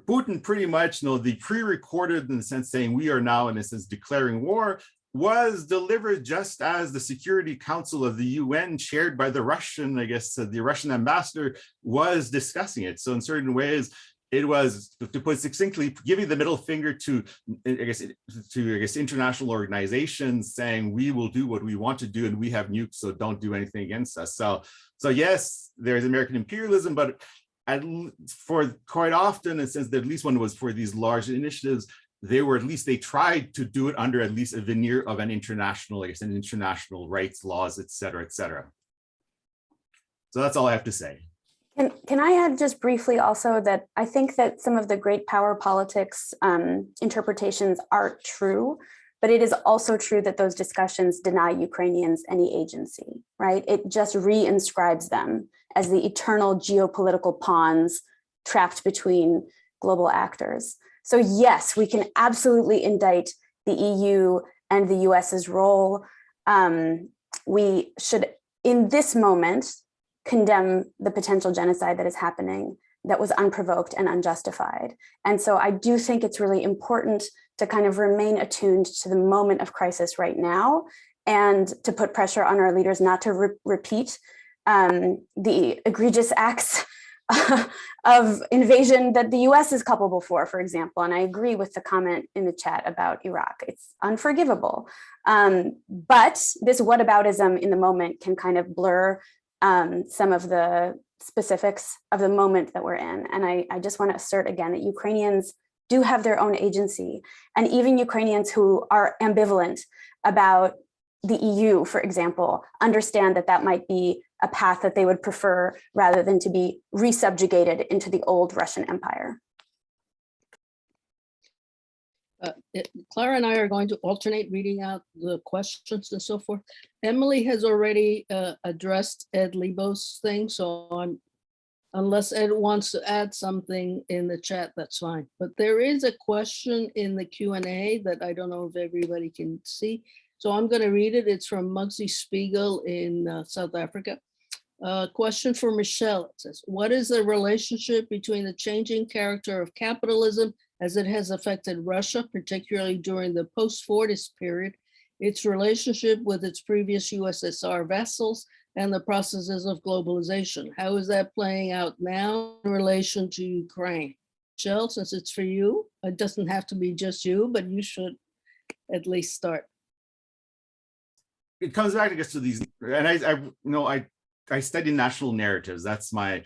[SPEAKER 6] Putin pretty much, the pre-recorded, in the sense, saying we are now, in a sense, declaring war, was delivered just as the Security Council of the UN, chaired by the Russian, the Russian ambassador, was discussing it. So in certain ways, it was, to put it succinctly, giving the middle finger to, international organizations, saying we will do what we want to do and we have nukes, so don't do anything against us. So yes, there's American imperialism, but for quite often, and since at least when it was for these large initiatives, they tried to do it under at least a veneer of an international, international rights, laws, et cetera, et cetera. So that's all I have to say.
[SPEAKER 4] Can I add just briefly also that I think that some of the great power politics interpretations are true, but it is also true that those discussions deny Ukrainians any agency, right? It just reinscribes them as the eternal geopolitical pawns trapped between global actors. So yes, we can absolutely indict the EU and the US's role. We should, in this moment, condemn the potential genocide that is happening that was unprovoked and unjustified. And so I do think it's really important to kind of remain attuned to the moment of crisis right now and to put pressure on our leaders not to repeat the egregious acts of invasion that the US is culpable for example. And I agree with the comment in the chat about Iraq. It's unforgivable. But this whataboutism in the moment can kind of blur some of the specifics of the moment that we're in. And I just want to assert again that Ukrainians do have their own agency. And even Ukrainians who are ambivalent about the EU, for example, understand that that might be a path that they would prefer rather than to be resubjugated into the old Russian Empire.
[SPEAKER 2] Clara and I are going to alternate reading out the questions and so forth. Emily has already addressed Ed Lebo's thing, so unless Ed wants to add something in the chat, that's fine. But there is a question in the Q&A that I don't know if everybody can see. So I'm going to read it. It's from Muggsy Spiegel in South Africa. Question for Michelle. It says, what is the relationship between the changing character of capitalism as it has affected Russia, particularly during the post-Fordist period, its relationship with its previous USSR vassals, and the processes of globalization? How is that playing out now in relation to Ukraine? Michelle, since it's for you, it doesn't have to be just you, but you should at least start.
[SPEAKER 6] It comes back, I guess, to these, and I study national narratives. That's my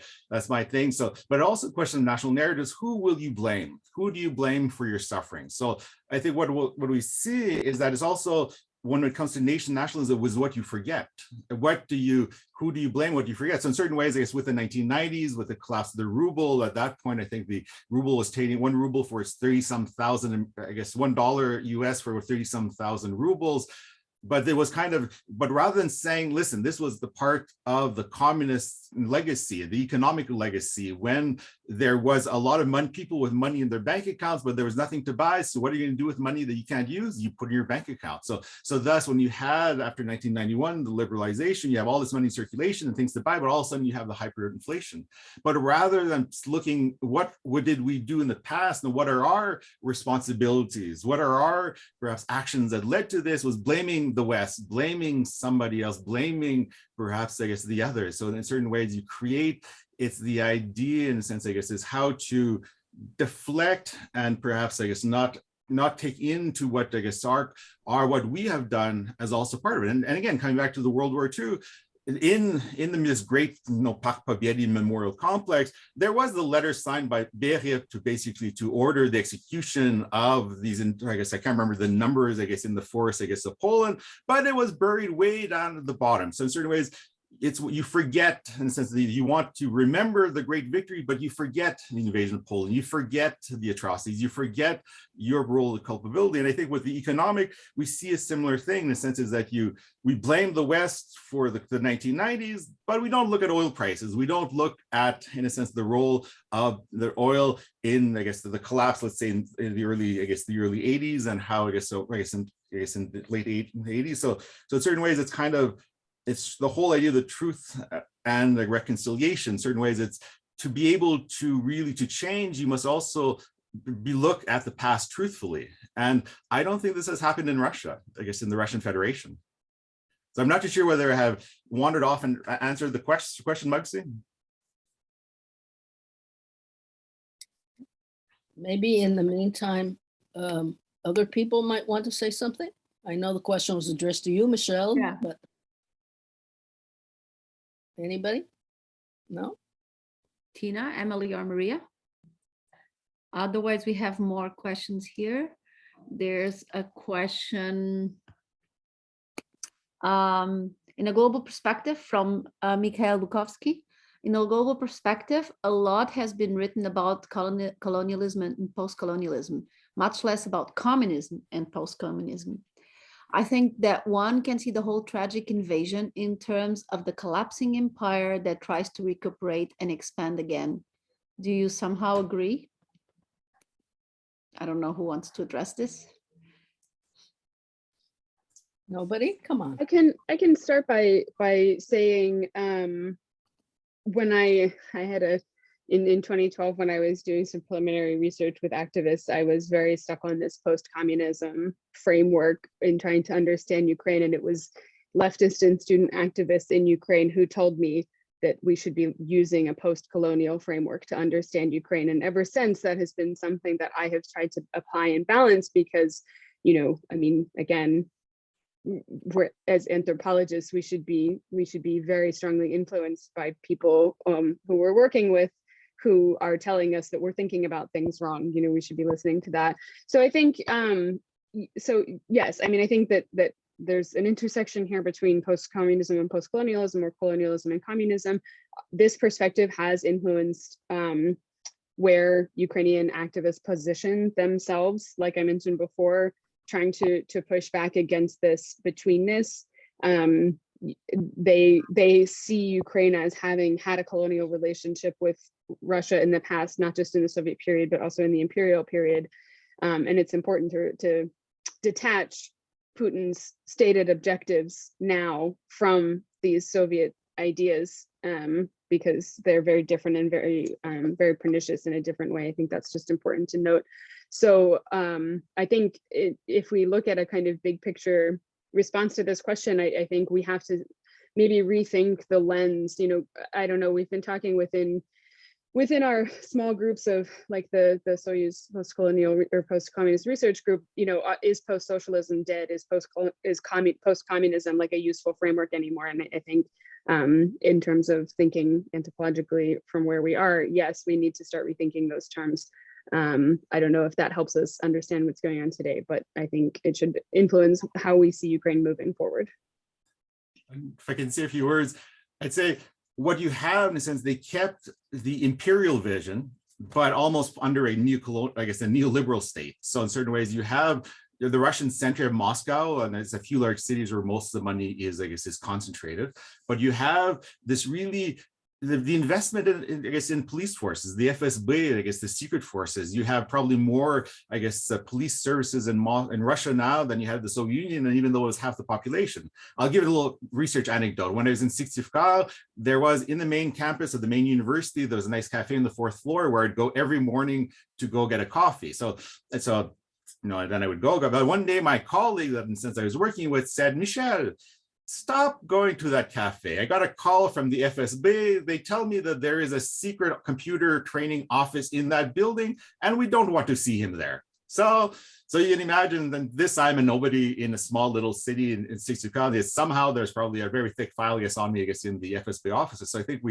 [SPEAKER 6] thing. So, but also the question of national narratives, who will you blame? Who do you blame for your suffering? So I think what we see is that it's also, when it comes to nationalism, was what you forget. Who do you blame, what do you forget? So in certain ways, I guess with the 1990s, with the collapse of the ruble, at that point, I think the ruble was trading 1 ruble for its 30-some thousand, I guess $1 US for 30-some thousand rubles. But there was but rather than saying, listen, this was the part of the communist legacy, the economic legacy, when there was a lot of people with money in their bank accounts, but there was nothing to buy. So what are you going to do with money that you can't use? You put in your bank account. So thus, when you had, after 1991, the liberalization, you have all this money in circulation and things to buy, but all of a sudden you have the hyperinflation. But rather than looking, what did we do in the past and what are our responsibilities? What are our perhaps actions that led to this, was blaming blaming the West, blaming somebody else, blaming perhaps, I guess, the others. So in certain ways you create, it's the idea in a sense, I guess, is how to deflect and perhaps, I guess, not take into what, I guess, are what we have done as also part of it. And again, coming back to the World War II, in this great Park Pobedi Memorial Complex, there was the letter signed by Beria to order the execution of these, I guess I can't remember the numbers, I guess, in the forests, I guess, of Poland, but it was buried way down at the bottom. So in certain ways, it's what you forget, in the sense that you want to remember the great victory, but you forget the invasion of Poland, you forget the atrocities, you forget your role of culpability. And I think with the economic, we see a similar thing in the sense is that we blame the West for the 1990s, but we don't look at oil prices. We don't look at, in a sense, the role of the oil in, I guess, the collapse, let's say in the early, I guess, the early 80s, and how, I guess, in the late 80s. So in certain ways, it's kind of, it's the whole idea of the truth and the reconciliation. In certain ways, it's to be able to really to change, you must also look at the past truthfully. And I don't think this has happened in Russia, I guess, in the Russian Federation. So I'm not too sure whether I have wandered off and answered the question, Muggsy.
[SPEAKER 2] Maybe in the meantime, other people might want to say something. I know the question was addressed to you, Michelle,
[SPEAKER 1] Yeah.
[SPEAKER 2] but anybody? No?
[SPEAKER 1] Tina, Emily, or Maria? Otherwise, we have more questions here. There's a question in a global perspective from Mikhail Bukovsky. In a global perspective, a lot has been written about colonialism and post-colonialism, much less about communism and post-communism. I think that one can see the whole tragic invasion in terms of the collapsing empire that tries to recuperate and expand again. Do you somehow agree? I don't know who wants to address this.
[SPEAKER 2] Nobody? Come on.
[SPEAKER 5] I can start by saying when I had in 2012, when I was doing some preliminary research with activists, I was very stuck on this post-communism framework in trying to understand Ukraine. And it was leftist and student activists in Ukraine who told me that we should be using a post-colonial framework to understand Ukraine. And ever since, that has been something that I have tried to apply and balance because, you know, I mean, again, as anthropologists, we should be very strongly influenced by people who we're working with, who are telling us that we're thinking about things wrong. You know, we should be listening to that. So I think, so yes, I mean, I think that there's an intersection here between post-communism and post-colonialism, or colonialism and communism. This perspective has influenced where Ukrainian activists position themselves, like I mentioned before, trying to push back against this betweenness. They see Ukraine as having had a colonial relationship with Russia in the past, not just in the Soviet period, but also in the imperial period. And it's important to detach Putin's stated objectives now from these Soviet ideas, because they're very different and very pernicious in a different way. I think that's just important to note. So I think if we look at a kind of big picture response to this question, I think we have to maybe rethink the lens. You know, I don't know, we've been talking within our small groups of like the Soyuz post-colonial or post-communist research group, you know, is post-socialism dead? Is post-communism like a useful framework anymore? And I think in terms of thinking anthropologically from where we are, yes, we need to start rethinking those terms. I don't know if that helps us understand what's going on today, but I think it should influence how we see Ukraine moving forward.
[SPEAKER 6] If I can say a few words, I'd say what you have, in a sense, they kept the imperial vision, but almost under a neoliberal state. So in certain ways, you have the Russian center of Moscow, and there's a few large cities where most of the money is, I guess, is concentrated. But you have this really the investment in, I guess, in police forces, the FSB, I guess, the secret forces. You have probably more, I guess, police services in Russia now than you had the Soviet Union, and even though it was half the population. I'll give it a little research anecdote. When I was in Syktyvkar, there was in the main campus of the main university, there was a nice cafe on the 4th floor where I'd go every morning to go get a coffee. So then I would go. But one day my colleague that since I was working with said, Michel, stop going to that cafe. I got a call from the FSB. They tell me that there is a secret computer training office in that building, and we don't want to see him there. So you can imagine that this, I'm a nobody in a small little city in 60 counties. Somehow there's probably a very thick file, I guess, on me, I guess, in the FSB offices. So I think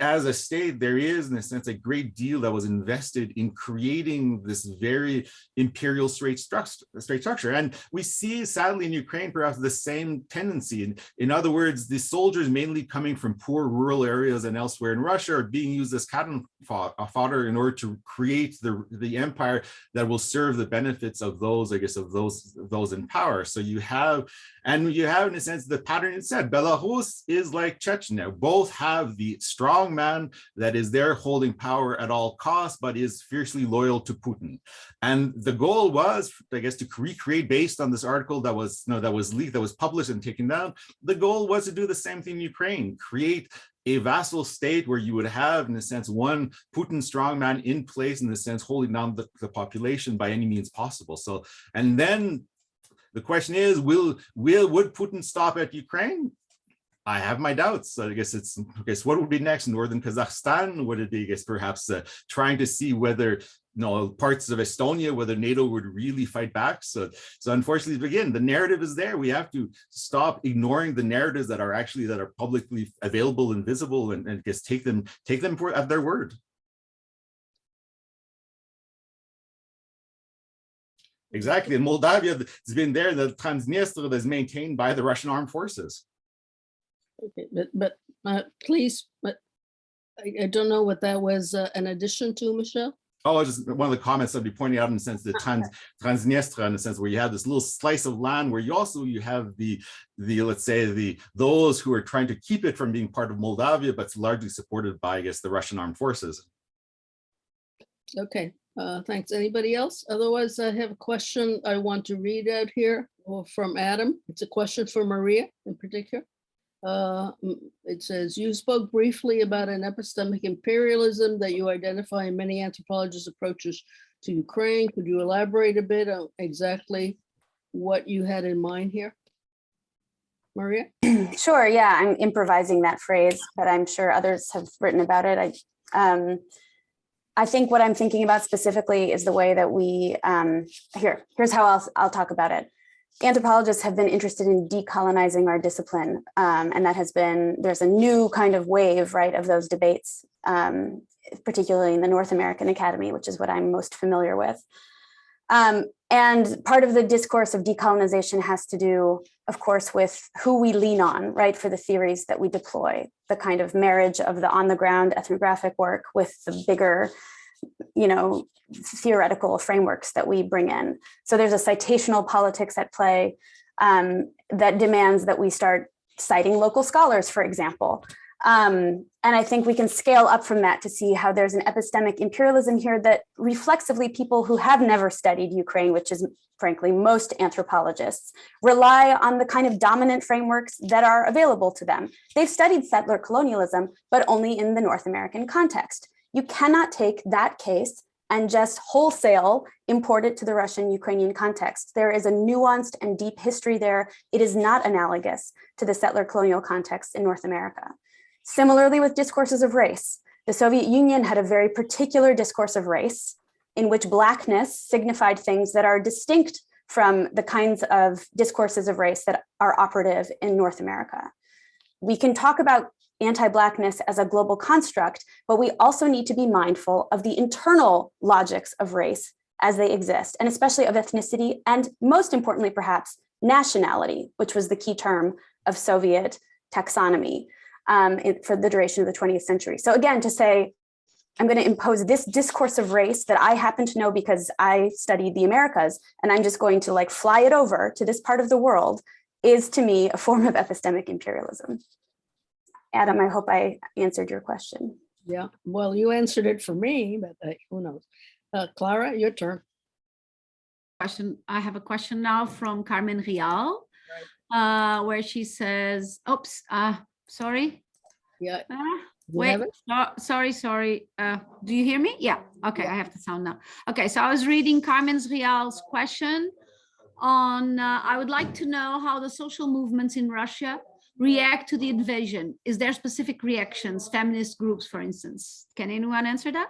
[SPEAKER 6] as a state, there is, in a sense, a great deal that was invested in creating this very imperial straight structure. And we see, sadly, in Ukraine, perhaps the same tendency. In other words, the soldiers mainly coming from poor rural areas and elsewhere in Russia are being used as cannon fodder in order to create the empire that will serve the benefits of those, I guess, of those in power. So you have, in a sense, the pattern instead. Belarus is like Chechnya. Both have the strong man that is there holding power at all costs, but is fiercely loyal to Putin. And the goal was, I guess, to recreate, based on this article that was leaked, that was published and taken down. The goal was to do the same thing in Ukraine, create a vassal state where you would have, in a sense, one Putin strongman in place, in the sense, holding down the population by any means possible. So, and then the question is, would Putin stop at Ukraine? I have my doubts. So I guess what would be next? Northern Kazakhstan? Would it be, I guess, perhaps trying to see whether, parts of Estonia, whether NATO would really fight back? So unfortunately, again, the narrative is there. We have to stop ignoring the narratives that are publicly available and visible, and I guess take them at their word. Exactly. In Moldavia, it's been there. The Transnistria is maintained by the Russian armed forces.
[SPEAKER 2] Okay, but please, but I don't know what that was an addition to, Michelle.
[SPEAKER 6] Oh, just one of the comments I'd be pointing out, in the sense, the Transnistria, in the sense where you have this little slice of land where you have the let's say those who are trying to keep it from being part of Moldavia, but it's largely supported by, I guess, the Russian armed forces.
[SPEAKER 2] Okay, thanks. Anybody else? Otherwise, I have a question I want to read out here from Adam. It's a question for Maria in particular. It says, you spoke briefly about an epistemic imperialism that you identify in many anthropologists' approaches to Ukraine. Could you elaborate a bit on exactly what you had in mind here? Maria?
[SPEAKER 4] Sure, yeah, I'm improvising that phrase, but I'm sure others have written about it. I think what I'm thinking about specifically is the way that we, here's how I'll talk about it. Anthropologists have been interested in decolonizing our discipline, and that has been, there's a new kind of wave, right, of those debates, particularly in the North American Academy, which is what I'm most familiar with. And part of the discourse of decolonization has to do, of course, with who we lean on, right, for the theories that we deploy, the kind of marriage of the on-the-ground ethnographic work with the bigger, theoretical frameworks that we bring in. So there's a citational politics at play that demands that we start citing local scholars, for example. And I think we can scale up from that to see how there's an epistemic imperialism here that reflexively people who have never studied Ukraine, which is frankly most anthropologists, rely on the kind of dominant frameworks that are available to them. They've studied settler colonialism, but only in the North American context. You cannot take that case and just wholesale import it to the Russian-Ukrainian context. There is a nuanced and deep history there. It is not analogous to the settler colonial context in North America. Similarly with discourses of race, the Soviet Union had a very particular discourse of race in which Blackness signified things that are distinct from the kinds of discourses of race that are operative in North America. We can talk about anti-Blackness as a global construct, but we also need to be mindful of the internal logics of race as they exist, and especially of ethnicity, and most importantly, perhaps, nationality, which was the key term of Soviet taxonomy for the duration of the 20th century. So again, to say, I'm going to impose this discourse of race that I happen to know because I studied the Americas, and I'm just going to fly it over to this part of the world, is to me a form of epistemic imperialism. Adam, I hope I answered your question.
[SPEAKER 2] Yeah, well, you answered it for me, but who knows? Clara, your turn.
[SPEAKER 1] I have a question now from Carmen Rial, where she says, oops, sorry.
[SPEAKER 2] Yeah, you have
[SPEAKER 1] Wait,
[SPEAKER 2] it?
[SPEAKER 1] sorry. Do you hear me? Yeah. Okay, I have the sound now. Okay, so I was reading Carmen's Rial's question on, I would like to know how the social movements in Russia react to the invasion. Is there specific reactions, feminist groups, for instance? Can anyone answer that?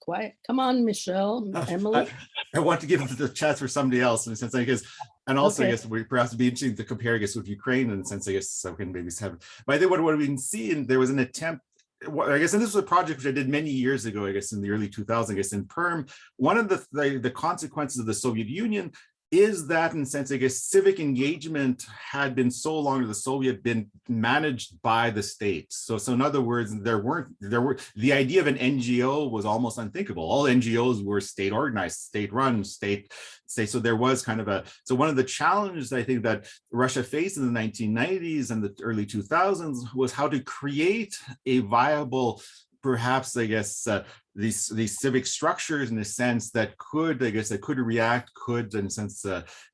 [SPEAKER 2] Quiet. Come on, Michelle, Emily.
[SPEAKER 6] I want to give the chance for somebody else in a sense, I guess, and also, I
[SPEAKER 2] Okay.
[SPEAKER 6] guess, we perhaps be interesting to compare, I guess, with Ukraine in the sense, I guess, so we can maybe have. But I think what we've been seeing, there was an attempt. I guess, and this was a project which I did many years ago, I guess, in the early 2000s, I guess, in Perm. One of the consequences of the Soviet Union is that, in a sense, I guess, civic engagement had been so long, the Soviet been managed by the state. So in other words, the idea of an NGO was almost unthinkable. All NGOs were state organized, state run, state. So there was kind of so one of the challenges I think that Russia faced in the 1990s and the early 2000s was how to create a viable, perhaps, I guess, these civic structures in a sense that could, I guess, that could react, could, in a sense,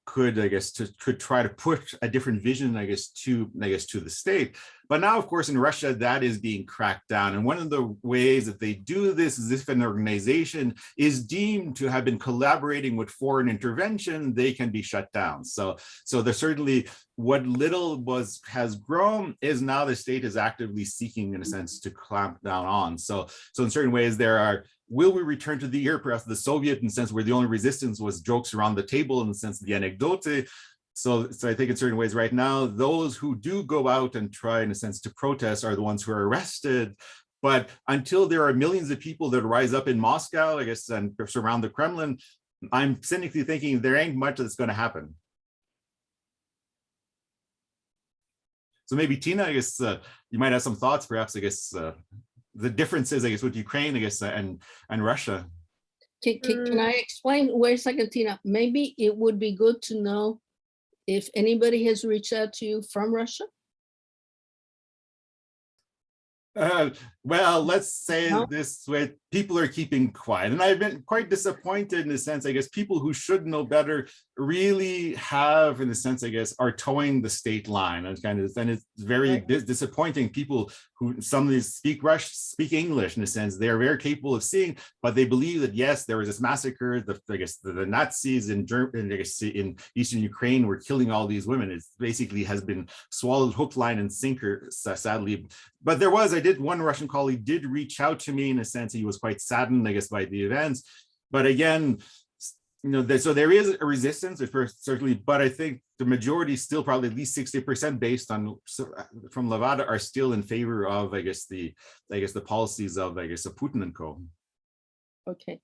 [SPEAKER 6] could, I guess, could try to put a different vision, I guess, to the state. But now, of course, in Russia, that is being cracked down. And one of the ways that they do this is if an organization is deemed to have been collaborating with foreign intervention, they can be shut down. So there's certainly what little has grown is now the state is actively seeking, in a sense, to clamp down on. So in certain ways, there are, will we return to the era, perhaps the Soviet, in the sense where the only resistance was jokes around the table, in the sense of the anecdote. So I think in certain ways right now, those who do go out and try, in a sense, to protest are the ones who are arrested. But until there are millions of people that rise up in Moscow, I guess, and surround the Kremlin, I'm cynically thinking there ain't much that's going to happen. So maybe Tina, I guess you might have some thoughts, perhaps, I guess, the differences, I guess, with Ukraine, I guess, and Russia.
[SPEAKER 2] Can I explain? Wait a second, Tina. Maybe it would be good to know if anybody has reached out to you from Russia.
[SPEAKER 6] Well, let's say
[SPEAKER 2] No?
[SPEAKER 6] this way, people are keeping quiet. And I've been quite disappointed in a sense, I guess, people who should know better really have, in a sense, I guess, are towing the state line. And it's very disappointing. People who, some of these speak speak English, in a sense, they are very capable of seeing, but they believe that, yes, there was this massacre, I guess the Nazis in Eastern Ukraine were killing all these women. It basically has been swallowed hook, line, and sinker, sadly. But one Russian colleague did reach out to me, in a sense. He was quite saddened, I guess, by the events. But again, so there is a resistance, certainly, but I think the majority, still probably at least 60% based on from Levada, are still in favor of, I guess, the policies of, I guess, of Putin and co.
[SPEAKER 2] Okay,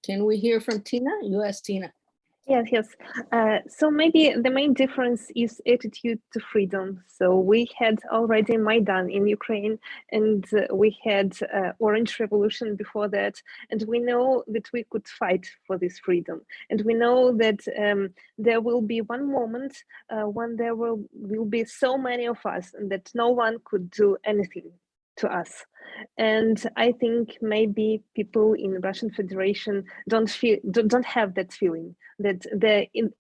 [SPEAKER 2] can we hear from Tina? You asked Tina.
[SPEAKER 3] Yes. So maybe the main difference is attitude to freedom. So we had already Maidan in Ukraine, and we had Orange Revolution before that, and we know that we could fight for this freedom. And we know that there will be one moment when there will be so many of us, and that no one could do anything to us. And I think maybe people in Russian Federation don't have that feeling, that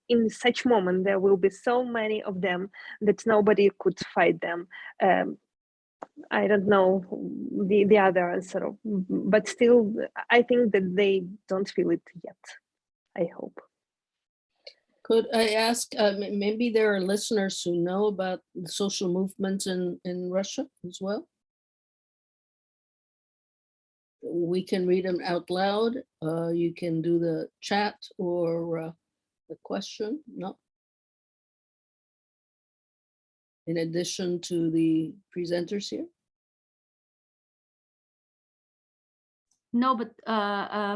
[SPEAKER 3] in such moment there will be so many of them that nobody could fight them. I don't know the other answer, but still I think that they don't feel it yet. I hope.
[SPEAKER 2] Could I ask, maybe there are listeners who know about the social movements in Russia as well? We can read them out loud. You can do the chat or the question. No. In addition to the presenters here.
[SPEAKER 1] No, but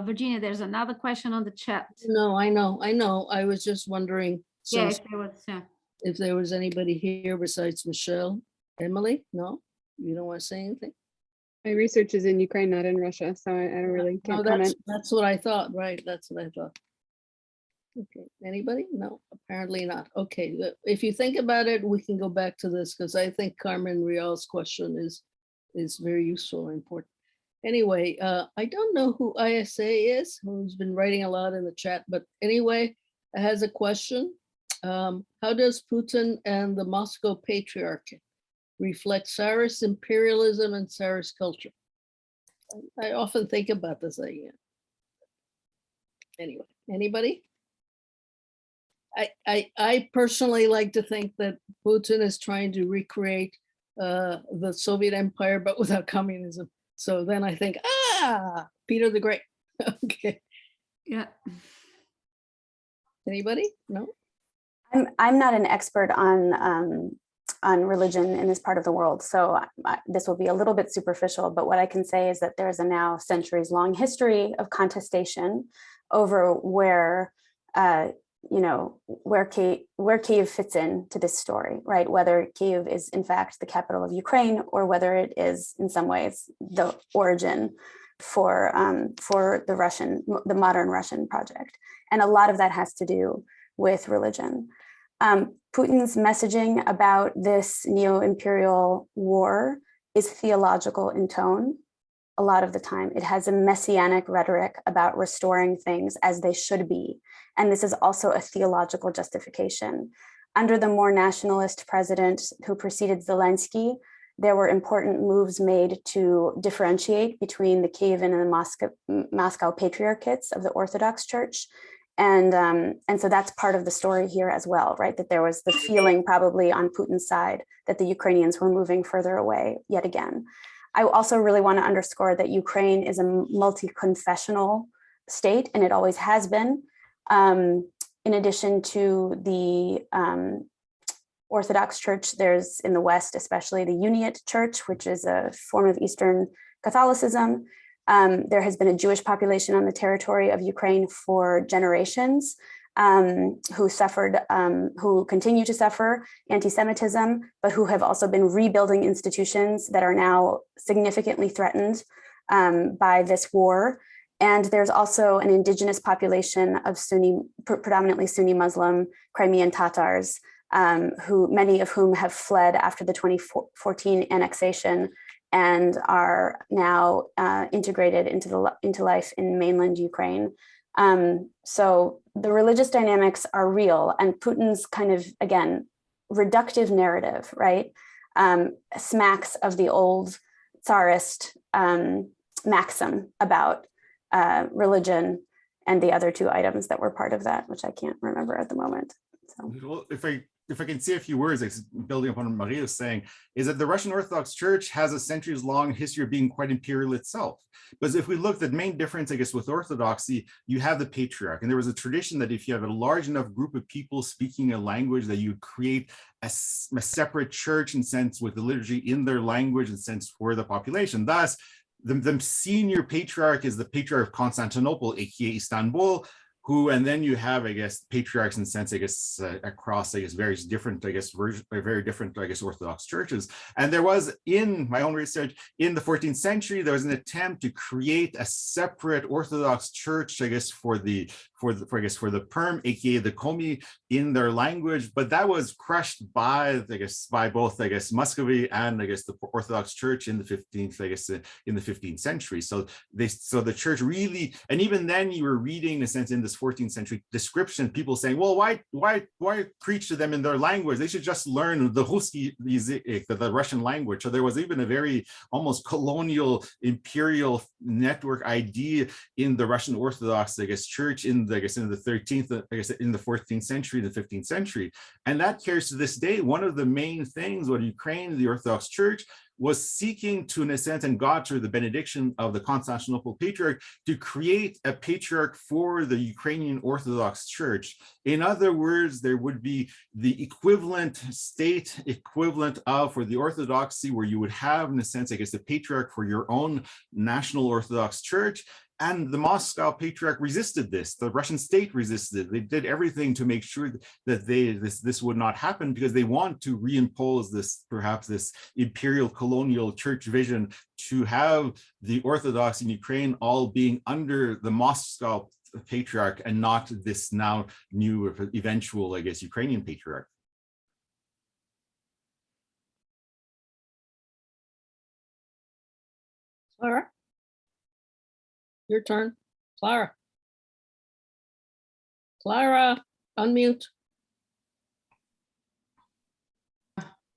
[SPEAKER 1] Virginia, there's another question on the chat.
[SPEAKER 2] No, I know. I was just wondering.
[SPEAKER 1] Yeah,
[SPEAKER 2] if there was anybody here besides Michelle. Emily, no? You don't want to say anything?
[SPEAKER 5] My research is in Ukraine, not in Russia, so I don't really can't comment.
[SPEAKER 2] That's what I thought, right? That's what I thought. Okay, anybody? No, apparently not. Okay, if you think about it, we can go back to this because I think Carmen Rial's question is very useful and important. Anyway, I don't know who ISA is, who's been writing a lot in the chat, but anyway, has a question. How does Putin and the Moscow Patriarchate reflect Tsarist imperialism and Tsarist culture? I often think about this. Anyway, anybody? I personally like to think that Putin is trying to recreate the Soviet Empire, but without communism. So then I think, Peter the Great. Okay.
[SPEAKER 1] Yeah.
[SPEAKER 2] Anybody? No?
[SPEAKER 4] I'm not an expert on religion in this part of the world, so this will be a little bit superficial, but what I can say is that there's a now centuries-long history of contestation over where where Kyiv fits into this story, right? Whether Kyiv is in fact the capital of Ukraine, or whether it is in some ways the origin for the modern Russian project. And a lot of that has to do with religion. Putin's messaging about this neo-imperial war is theological in tone. A lot of the time, it has a messianic rhetoric about restoring things as they should be. And this is also a theological justification. Under the more nationalist president who preceded Zelensky, there were important moves made to differentiate between the Kievan and the Moscow patriarchates of the Orthodox Church. And so that's part of the story here as well, right? That there was the feeling probably on Putin's side that the Ukrainians were moving further away yet again. I also really want to underscore that Ukraine is a multi-confessional state, and it always has been. In addition to the Orthodox Church, there's in the West, especially the Uniate Church, which is a form of Eastern Catholicism. There has been a Jewish population on the territory of Ukraine for generations who continue to suffer anti-Semitism, but who have also been rebuilding institutions that are now significantly threatened by this war. And there's also an indigenous population of predominantly Sunni Muslim Crimean Tatars, many of whom have fled after the 2014 annexation and are now integrated into life in mainland Ukraine. So the religious dynamics are real, and Putin's kind of, again, reductive narrative, right, smacks of the old Tsarist maxim about religion and the other two items that were part of that, which I can't remember at the moment. So.
[SPEAKER 6] Well, if I can say a few words, building upon what Maria was saying, is that the Russian Orthodox Church has a centuries-long history of being quite imperial itself. But if we look, the main difference, I guess, with Orthodoxy, you have the patriarch. And there was a tradition that if you have a large enough group of people speaking a language, that you create a separate church, in sense, with the liturgy in their language, in sense, for the population. Thus, the senior patriarch is the patriarch of Constantinople, aka Istanbul, and then you have, I guess, patriarchs in sense, I guess, across, I guess, various different, I guess, very different, I guess, Orthodox churches. And there was, in my own research, in the 14th century, there was an attempt to create a separate Orthodox church, I guess, for the Perm, aka the Komi, in their language, but that was crushed by, I guess, by both, I guess, Muscovy and, I guess, the Orthodox Church in the 15th, I guess, in the 15th century. So the church really, and even then, you were reading, in a sense, in this 14th century description, people saying, well, why preach to them in their language? They should just learn the Ruski, the Russian language. So there was even a very almost colonial imperial network idea in the Russian Orthodox, I guess, church in the 13th, I guess, in the 14th century, the 15th century. And that carries to this day. One of the main things what Ukraine, the Orthodox Church, was seeking to, in a sense, and got through the benediction of the Constantinople Patriarch, to create a patriarch for the Ukrainian Orthodox Church. In other words, there would be the equivalent state equivalent of, for the Orthodoxy, where you would have, in a sense, I guess, the patriarch for your own national Orthodox Church. And the Moscow Patriarch resisted this. The Russian state resisted it. They did everything to make sure that this would not happen, because they want to reimpose this, perhaps this imperial colonial church vision, to have the Orthodox in Ukraine all being under the Moscow Patriarch and not this now new eventual, I guess, Ukrainian Patriarch.
[SPEAKER 2] All right. Your turn, Clara. Clara, unmute.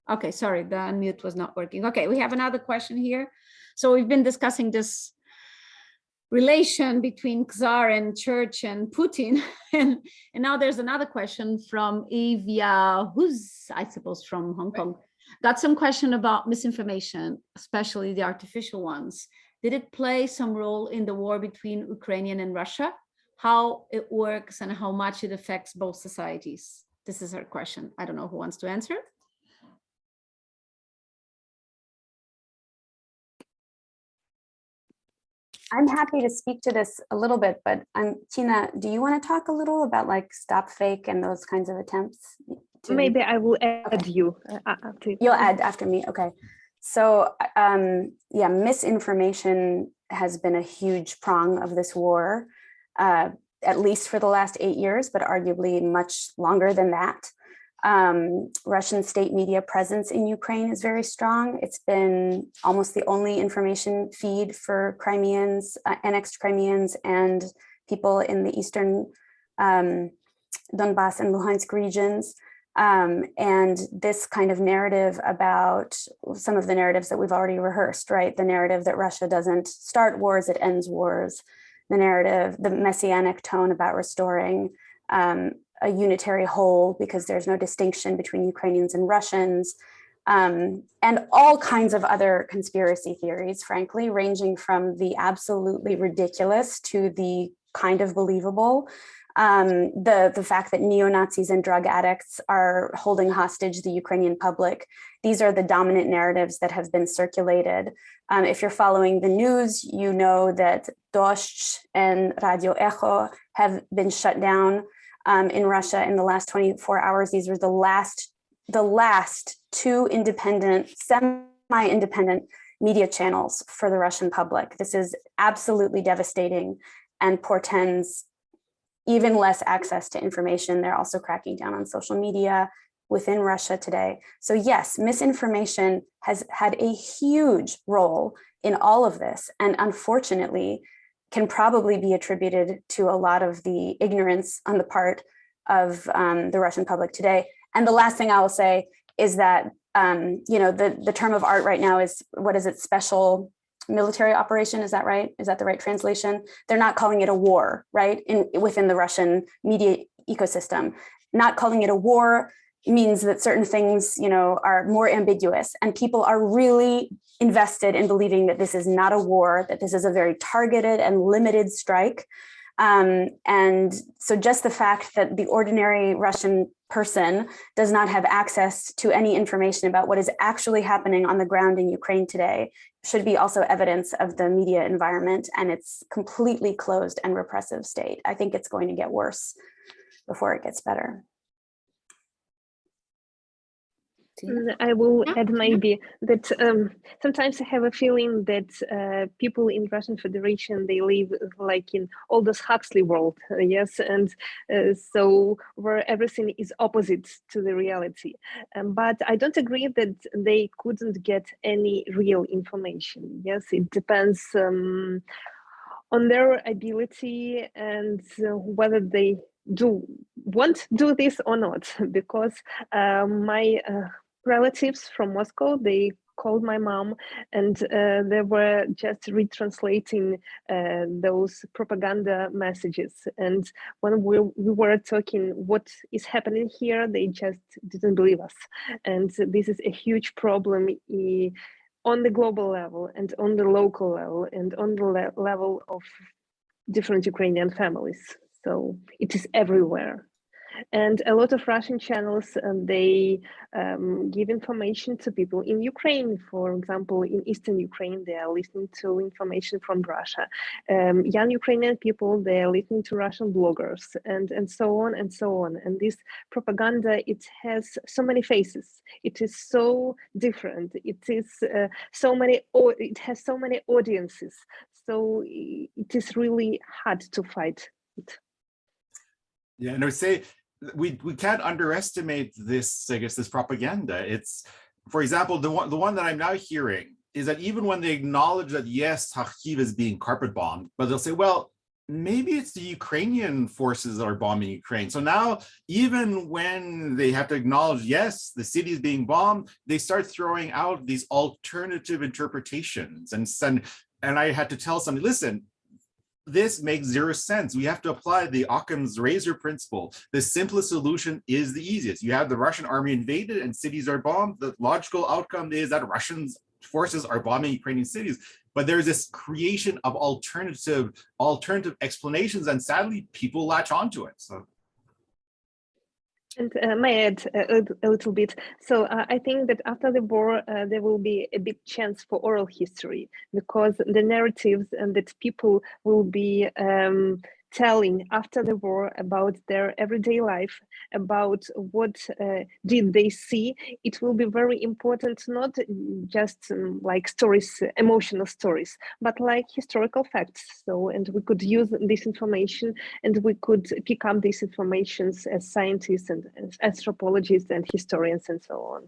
[SPEAKER 1] Okay, sorry, the unmute was not working. Okay, we have another question here. So we've been discussing this relation between Czar and Church and Putin. and now there's another question from Evia, who's, I suppose, from Hong Kong. Got some question about misinformation, especially the artificial ones. Did it play some role in the war between Ukraine and Russia? How it works and how much it affects both societies? This is her question. I don't know who wants to answer.
[SPEAKER 4] I'm happy to speak to this a little bit, but Tina, do you want to talk a little about like stop fake and those kinds of attempts?
[SPEAKER 3] Maybe I will add you.
[SPEAKER 4] You'll add after me. Okay. So yeah, misinformation has been a huge prong of this war, at least for the last 8 years, but arguably much longer than that. Russian state media presence in Ukraine is very strong. It's been almost the only information feed for Crimeans, annexed Crimeans, and people in the eastern Donbass and Luhansk regions. And this kind of narrative about some of the narratives that we've already rehearsed, right? The narrative that Russia doesn't start wars, it ends wars. The narrative, the messianic tone about restoring a unitary whole because there's no distinction between Ukrainians and Russians, and all kinds of other conspiracy theories, frankly, ranging from the absolutely ridiculous to the kind of believable. The fact that neo-Nazis and drug addicts are holding hostage the Ukrainian public. These are the dominant narratives that have been circulated. If you're following the news, you know that Doshch and Radio Echo have been shut down in Russia in the last 24 hours. These are the last two independent, semi-independent media channels for the Russian public. This is absolutely devastating and portends even less access to information. They're also cracking down on social media within Russia today. So yes, misinformation has had a huge role in all of this, and unfortunately can probably be attributed to a lot of the ignorance on the part of the Russian public today. And the last thing I will say is that you know, the term of art right now is, what is it, special military operation, is that right? Is that the right translation? They're not calling it a war, right? Within the Russian media ecosystem. Not calling it a war means that certain things, you know, are more ambiguous, and people are really invested in believing that this is not a war, that this is a very targeted and limited strike. And so just the fact that the ordinary Russian person does not have access to any information about what is actually happening on the ground in Ukraine today should be also evidence of the media environment and its completely closed and repressive state. I think it's going to get worse before it gets better.
[SPEAKER 3] I will add maybe that sometimes I have a feeling that people in Russian Federation, they live like in Aldous Huxley world, yes, and so where everything is opposite to the reality. But I don't agree that they couldn't get any real information. Yes, it depends on their ability and whether they want to do this or not, because my relatives from Moscow, they called my mom and they were just retranslating those propaganda messages. And when we were talking what is happening here, they just didn't believe us. And this is a huge problem on the global level and on the local level and on the level of different Ukrainian families. So it is everywhere. And a lot of Russian channels, they give information to people in Ukraine. For example, in Eastern Ukraine, they are listening to information from Russia. Young Ukrainian people, they are listening to Russian bloggers, and so on and so on. And this propaganda, it has so many faces. It is so different. It is it has so many audiences. So it is really hard to fight it.
[SPEAKER 6] Yeah, and I would say we can't underestimate this, I guess, this propaganda. It's, for example, the one that I'm now hearing is that even when they acknowledge that, yes, Kharkiv is being carpet bombed, but they'll say, well, maybe it's the Ukrainian forces that are bombing Ukraine. So now, even when they have to acknowledge, yes, the city is being bombed, they start throwing out these alternative interpretations. And I had to tell somebody, listen, this makes zero sense. We have to apply the Occam's razor principle. The simplest solution is the easiest. You have the Russian army invaded and cities are bombed. The logical outcome is that Russian forces are bombing Ukrainian cities. But there's this creation of alternative explanations, and sadly, people latch onto it. So.
[SPEAKER 3] And may I add a little bit? So I think that after the war, there will be a big chance for oral history, because the narratives and that people will be telling after the war about their everyday life, about what did they see. It will be very important, not just like stories, emotional stories, but like historical facts. So, and we could use this information, and we could pick up these informations as scientists and as anthropologists and historians and so on.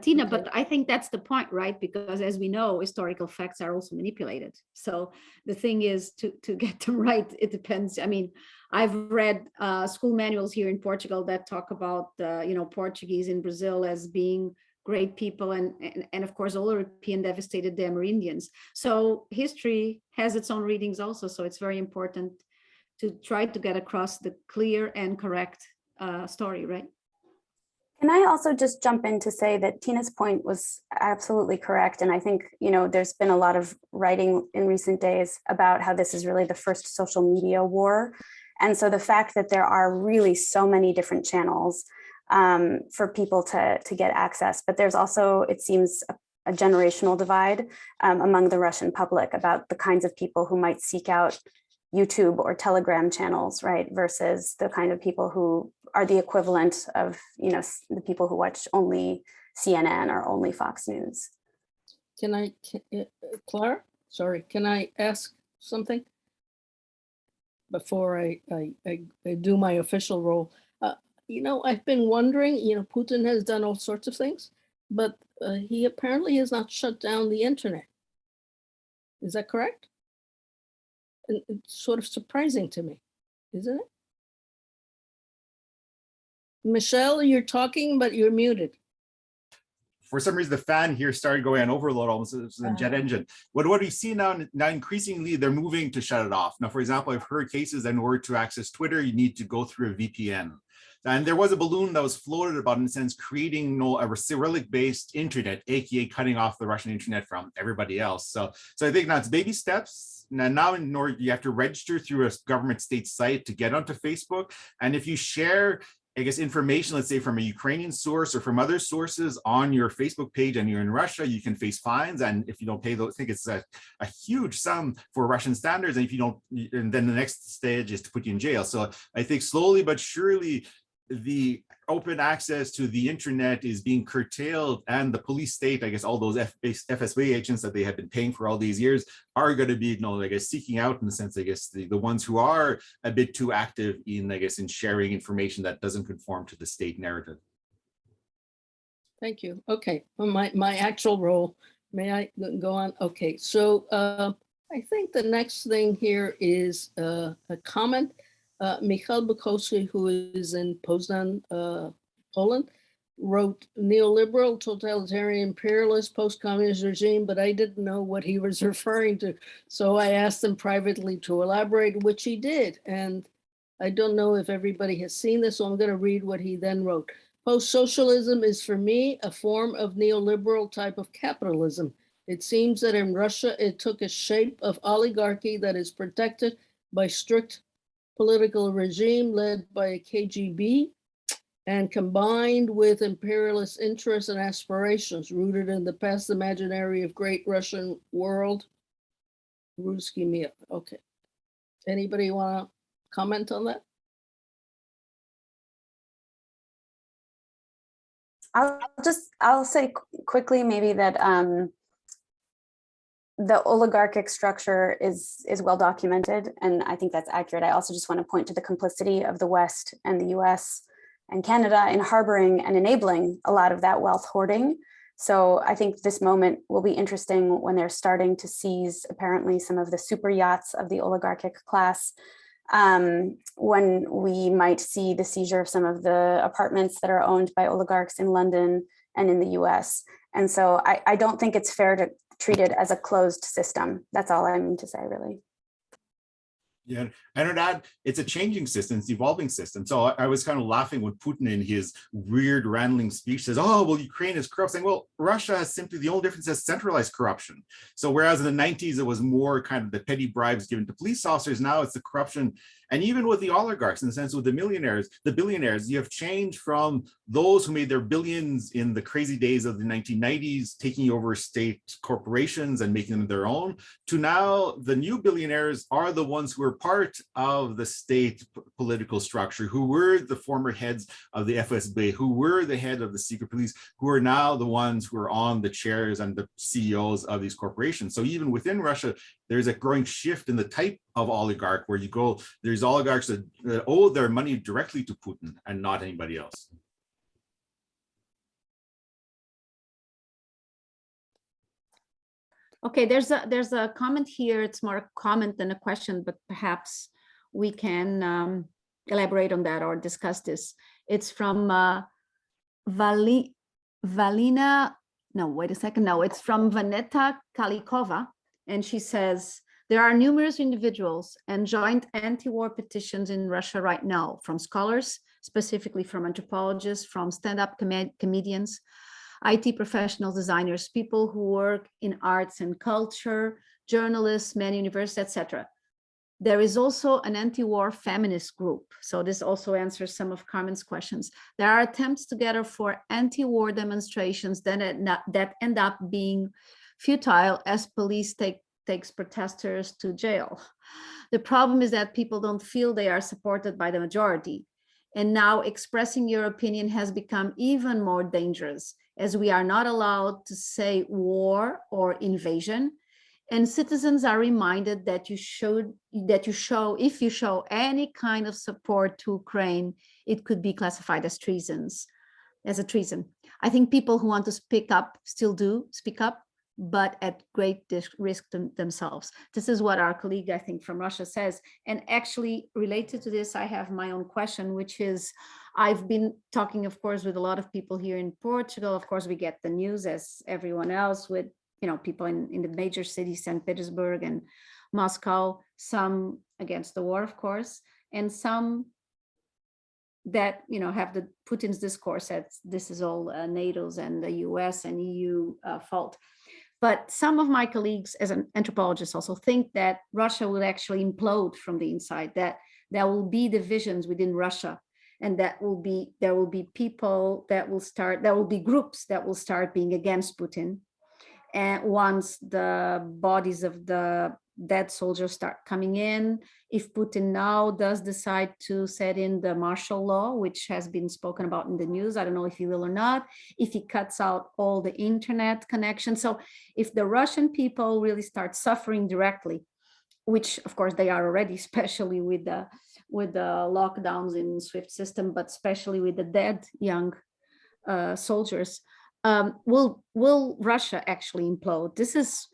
[SPEAKER 1] Tina, but I think that's the point, right? Because as we know, historical facts are also manipulated. So the thing is to get them right, it depends. I mean, I've read school manuals here in Portugal that talk about, Portuguese in Brazil as being great people. And of course, all European devastated them are Indians. So history has its own readings also. So it's very important to try to get across the clear and correct story, right?
[SPEAKER 4] Can I also just jump in to say that Tina's point was absolutely correct. And I think, there's been a lot of writing in recent days about how this is really the first social media war. And so the fact that there are really so many different channels for people to get access, but there's also, it seems, a generational divide among the Russian public about the kinds of people who might seek out YouTube or Telegram channels, right, versus the kind of people who are the equivalent of, the people who watch only CNN or only Fox News.
[SPEAKER 2] Clara, sorry, can I ask something before I do my official role? I've been wondering, Putin has done all sorts of things, but he apparently has not shut down the internet. Is that correct? And it's sort of surprising to me, isn't it? Michelle, you're talking, but you're muted.
[SPEAKER 6] For some reason, the fan here started going on overload, almost as a jet engine. What we see now increasingly, they're moving to shut it off. Now, for example, I've heard cases that in order to access Twitter, you need to go through a VPN. And there was a balloon that was floated about, in a sense, creating a Cyrillic-based internet, aka cutting off the Russian internet from everybody else. So I think now it's baby steps. Now in order, you have to register through a government state site to get onto Facebook. And if you share, I guess, information, let's say from a Ukrainian source or from other sources on your Facebook page and you're in Russia, you can face fines. And if you don't pay those, I think it's a huge sum for Russian standards. And if you don't, and then the next stage is to put you in jail. So I think slowly but surely, the open access to the internet is being curtailed, and the police state, I guess, all those FSB agents that they have been paying for all these years are going to be, I guess, seeking out, in the sense, I guess, the ones who are a bit too active in, I guess, in sharing information that doesn't conform to the state narrative.
[SPEAKER 2] Thank you. Okay, well, my actual role, may I go on? Okay, so I think the next thing here is a comment. Michal Bukowski, who is in Poznan, Poland, wrote neoliberal, totalitarian, imperialist, post-communist regime, but I didn't know what he was referring to. So I asked him privately to elaborate, which he did. And I don't know if everybody has seen this, so I'm going to read what he then wrote. Post-socialism is, for me, a form of neoliberal type of capitalism. It seems that in Russia, it took a shape of oligarchy that is protected by strict political regime led by a KGB and combined with imperialist interests and aspirations rooted in the past imaginary of great Russian world. Ruski Mir. Okay. Anybody want to comment on that?
[SPEAKER 4] I'll say quickly maybe that the oligarchic structure is well documented, and I think that's accurate. I also just want to point to the complicity of the West and the US and Canada in harboring and enabling a lot of that wealth hoarding. So I think this moment will be interesting when they're starting to seize apparently some of the super yachts of the oligarchic class, when we might see the seizure of some of the apartments that are owned by oligarchs in London and in the US. And so I don't think it's fair to treat it as a closed system. That's all I mean to say, really.
[SPEAKER 6] Yeah, and that it's a changing system, it's evolving system. So I was kind of laughing when Putin in his weird rambling speech says, oh, well, Ukraine is corrupt, saying, well, Russia has simply, the only difference is centralized corruption. So whereas in the 90s, it was more kind of the petty bribes given to police officers, now it's the corruption. And even with the oligarchs, in the sense with the millionaires, the billionaires, you have changed from those who made their billions in the crazy days of the 1990s, taking over state corporations and making them their own, to now the new billionaires are the ones who are part of the state political structure, who were the former heads of the FSB, who were the head of the secret police, who are now the ones who are on the chairs and the CEOs of these corporations. So even within Russia, there's a growing shift in the type of oligarch where you go, there's oligarchs that owe their money directly to Putin and not anybody else.
[SPEAKER 1] Okay, there's a comment here. It's more a comment than a question, but perhaps we can elaborate on that or discuss this. It's from Valina. No, wait a second. No, it's from Vanetta Kalikova. And she says, there are numerous individuals and joint anti-war petitions in Russia right now, from scholars, specifically from anthropologists, from stand-up comedians, IT professionals, designers, people who work in arts and culture, journalists, many universities, etc. There is also an anti-war feminist group. So this also answers some of Carmen's questions. There are attempts together for anti-war demonstrations that end up being futile as police takes protesters to jail. The problem is that people don't feel they are supported by the majority. And now expressing your opinion has become even more dangerous, as we are not allowed to say war or invasion. And citizens are reminded that if you show any kind of support to Ukraine, it could be classified as a treason. I think people who want to speak up still do speak up, but at great risk to themselves. This is what our colleague, I think, from Russia says. And actually related to this, I have my own question, which is, I've been talking, of course, with a lot of people here in Portugal. Of course, we get the news as everyone else with, people in the major cities, St. Petersburg and Moscow, some against the war, of course, and some that, have the Putin's discourse that this is all NATO's and the US and EU fault. But some of my colleagues as an anthropologist also think that Russia will actually implode from the inside, that there will be divisions within Russia, and there will be people that will start, there will be groups that will start being against Putin. And once the bodies of the dead soldiers start coming in, if Putin now does decide to set in the martial law, which has been spoken about in the news, I don't know if he will or not, if he cuts out all the internet connections. So if the Russian people really start suffering directly, which of course they are already, especially with the lockdowns in SWIFT system, but especially with the dead young soldiers, will Russia actually implode? This is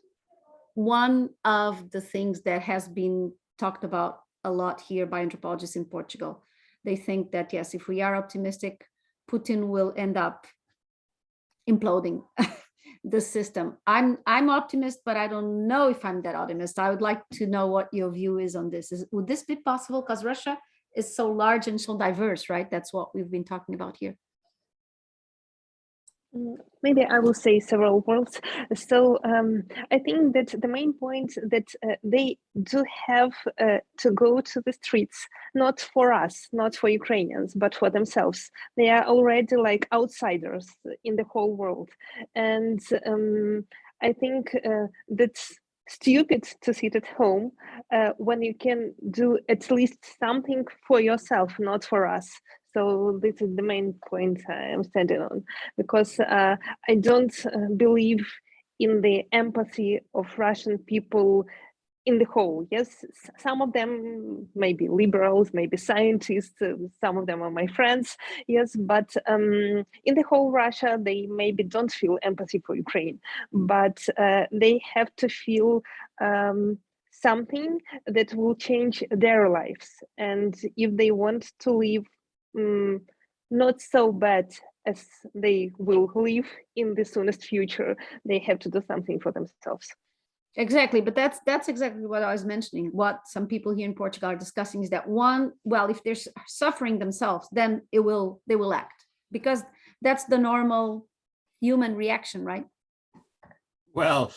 [SPEAKER 1] one of the things that has been talked about a lot here by anthropologists in Portugal. They think that, yes, if we are optimistic, Putin will end up imploding the system. I'm optimist, but I don't know if I'm that optimist. I would like to know what your view is on this. Would this be possible? Because Russia is so large and so diverse, right? That's what we've been talking about here.
[SPEAKER 3] Maybe I will say several words. So I think that the main point that they do have to go to the streets, not for us, not for Ukrainians, but for themselves. They are already like outsiders in the whole world. And I think that's stupid to sit at home when you can do at least something for yourself, not for us. So this is the main point I'm standing on, because I don't believe in the empathy of Russian people in the whole, yes, some of them may be liberals, maybe scientists, some of them are my friends, yes, but in the whole Russia, they maybe don't feel empathy for Ukraine, but they have to feel something that will change their lives. And if they want to live not so bad as they will live in the soonest future, they have to do something for themselves.
[SPEAKER 1] Exactly, but that's exactly what I was mentioning. What some people here in Portugal are discussing is that one, well, if they're suffering themselves, then they will act, because that's the normal human reaction, right?
[SPEAKER 6] Well,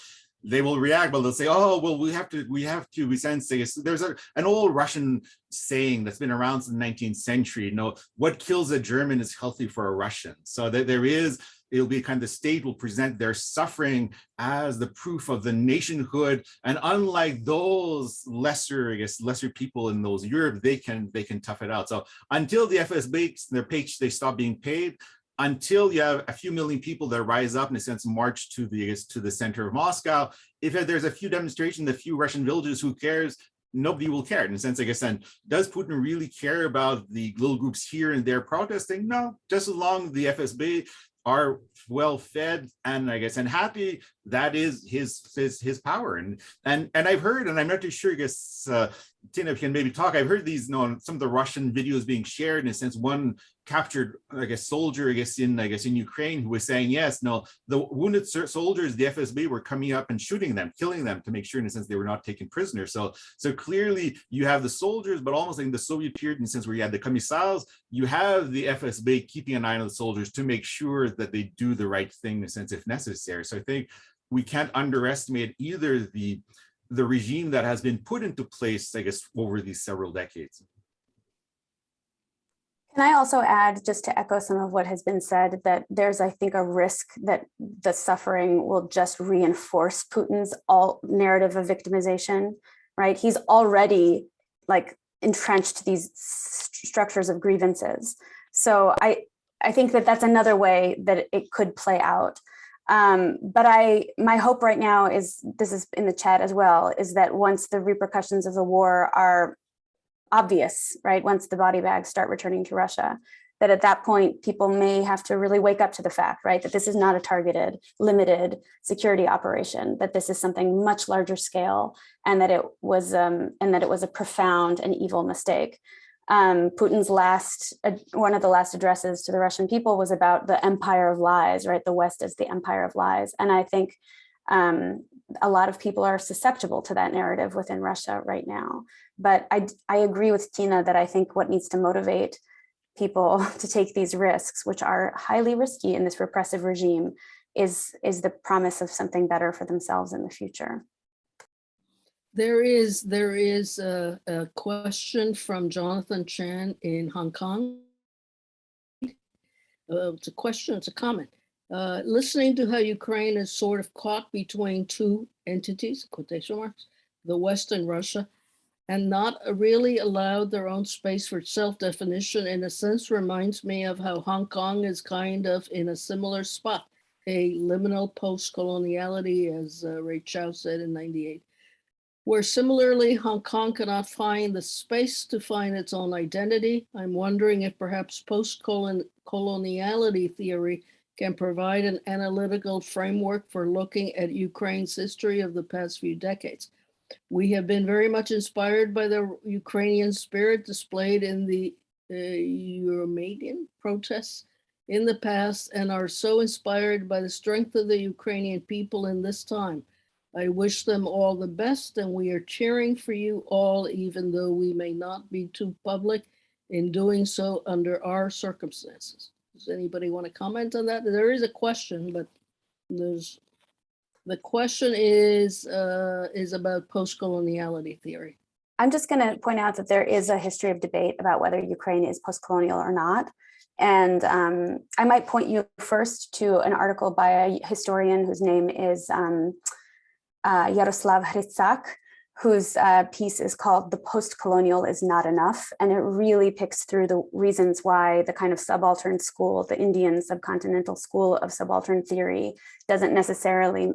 [SPEAKER 6] they will react, but they'll say, "Oh, well, we have to." We sense there's an old Russian saying that's been around since the 19th century. You know, what kills a German is healthy for a Russian. So that it'll be kind of the state will present their suffering as the proof of the nationhood. And unlike those lesser people in those Europe, they can tough it out. So until the FSB, they stop being paid, until you have a few million people that rise up, in a sense, march to the center of Moscow. If there's a few demonstrations, a few Russian villages, who cares? Nobody will care. In a sense, I guess, and does Putin really care about the little groups here and there protesting? No, just as long as the FSB are well fed and I guess and happy, that is his power. And I've heard, and I'm not too sure, I guess Tina can maybe talk. I've heard these, some of the Russian videos being shared, in a sense, one captured, I guess, soldier, in Ukraine, who was saying, yes, no, the wounded soldiers, the FSB, were coming up and shooting them, killing them, to make sure, in a sense, they were not taken prisoners. So clearly you have the soldiers, but almost like the Soviet period, in the sense where you had the commissars, you have the FSB keeping an eye on the soldiers to make sure that they do the right thing, in a sense, if necessary. So I think we can't underestimate either the regime that has been put into place, I guess, over these several decades.
[SPEAKER 4] Can I also add, just to echo some of what has been said, that there's, I think, a risk that the suffering will just reinforce Putin's narrative of victimization, right? He's already entrenched these structures of grievances. So I think that that's another way that it could play out. But my hope right now is, this is in the chat as well, is that once the repercussions of the war are obvious, right, once the body bags start returning to Russia, that at that point, people may have to really wake up to the fact, right, that this is not a targeted, limited security operation, that this is something much larger scale, and that it was a profound and evil mistake. Putin's one of the last addresses to the Russian people was about the empire of lies, right? The West is the empire of lies. And I think a lot of people are susceptible to that narrative within Russia right now. But I agree with Tina that I think what needs to motivate people to take these risks, which are highly risky in this repressive regime, is the promise of something better for themselves in the future.
[SPEAKER 2] There is a question from Jonathan Chan in Hong Kong. It's a question, it's a comment. Listening to how Ukraine is sort of caught between two entities, quotation marks, the West and Russia, and not really allowed their own space for self-definition, in a sense reminds me of how Hong Kong is kind of in a similar spot, a liminal post-coloniality, as Ray Chow said in '98. Where similarly, Hong Kong cannot find the space to find its own identity. I'm wondering if perhaps post-coloniality theory can provide an analytical framework for looking at Ukraine's history of the past few decades. We have been very much inspired by the Ukrainian spirit displayed in the Euromaidan protests in the past, and are so inspired by the strength of the Ukrainian people in this time. I wish them all the best, and we are cheering for you all, even though we may not be too public in doing so under our circumstances. Does anybody want to comment on that? There is a question, but the question is about post-coloniality theory.
[SPEAKER 4] I'm just going to point out that there is a history of debate about whether Ukraine is post-colonial or not. And I might point you first to an article by a historian whose name is Yaroslav Hrytsak, whose piece is called "The Post-Colonial is Not Enough." And it really picks through the reasons why the kind of subaltern school, the Indian subcontinental school of subaltern theory, doesn't necessarily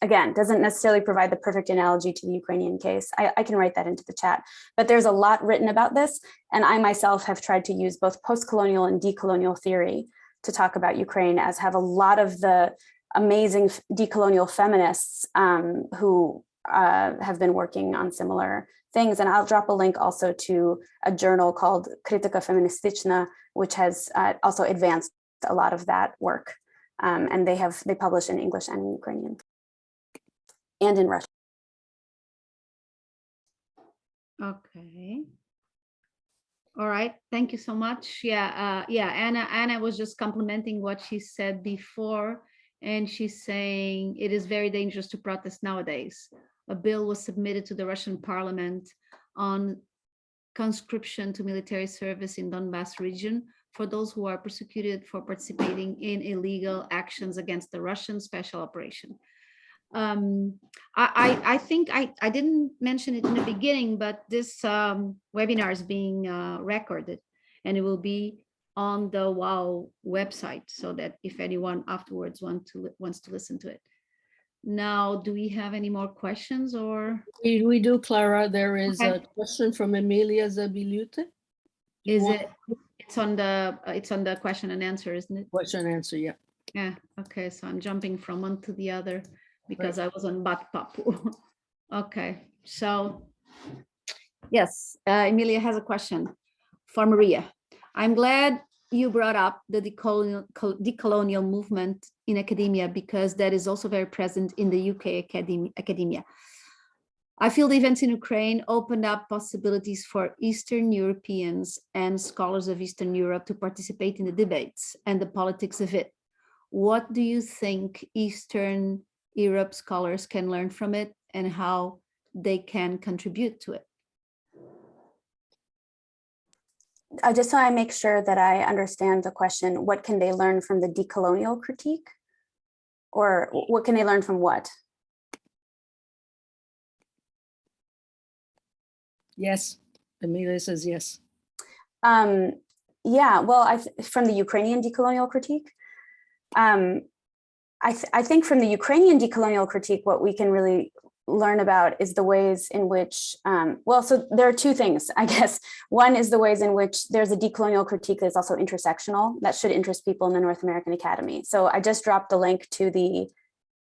[SPEAKER 4] again, doesn't necessarily provide the perfect analogy to the Ukrainian case. I can write that into the chat, but there's a lot written about this. And I myself have tried to use both post-colonial and decolonial theory to talk about Ukraine, as have a lot of the amazing decolonial feminists who have been working on similar things. And I'll drop a link also to a journal called Kritika Feministichna, which has also advanced a lot of that work. And they publish in English and in Ukrainian and in Russian.
[SPEAKER 1] Okay. All right. Thank you so much. Yeah. Anna was just complimenting what she said before, and she's saying it is very dangerous to protest nowadays. A bill was submitted to the Russian parliament on conscription to military service in Donbass region for those who are persecuted for participating in illegal actions against the Russian special operation. I think I didn't mention it in the beginning, but this webinar is being recorded, and it will be on the WAU website, so that if anyone afterwards wants to listen to it. Now, do we have any more questions, or?
[SPEAKER 2] We do, Clara. There is a question from Emilia Zabilute.
[SPEAKER 1] It's on the question and answer, isn't it?
[SPEAKER 2] Question and answer, yeah.
[SPEAKER 1] Yeah, okay, so I'm jumping from one to the other because I was on Batpapu. Okay, so yes, Emilia has a question for Maria. I'm glad you brought up the decolonial movement in academia, because that is also very present in the UK academia. I feel the events in Ukraine opened up possibilities for Eastern Europeans and scholars of Eastern Europe to participate in the debates and the politics of it. What do you think Eastern Europe scholars can learn from it, and how they can contribute to it?
[SPEAKER 4] Just so I make sure that I understand the question, what can they learn from the decolonial critique? Or what can they learn from what? Yes,
[SPEAKER 2] Emilia says yes.
[SPEAKER 4] Yeah, well, from the Ukrainian decolonial critique, I think from the Ukrainian decolonial critique, what we can really learn about is the ways in which, well, so there are two things, I guess. One is the ways in which there's a decolonial critique that's also intersectional, that should interest people in the North American Academy. So I just dropped the link to the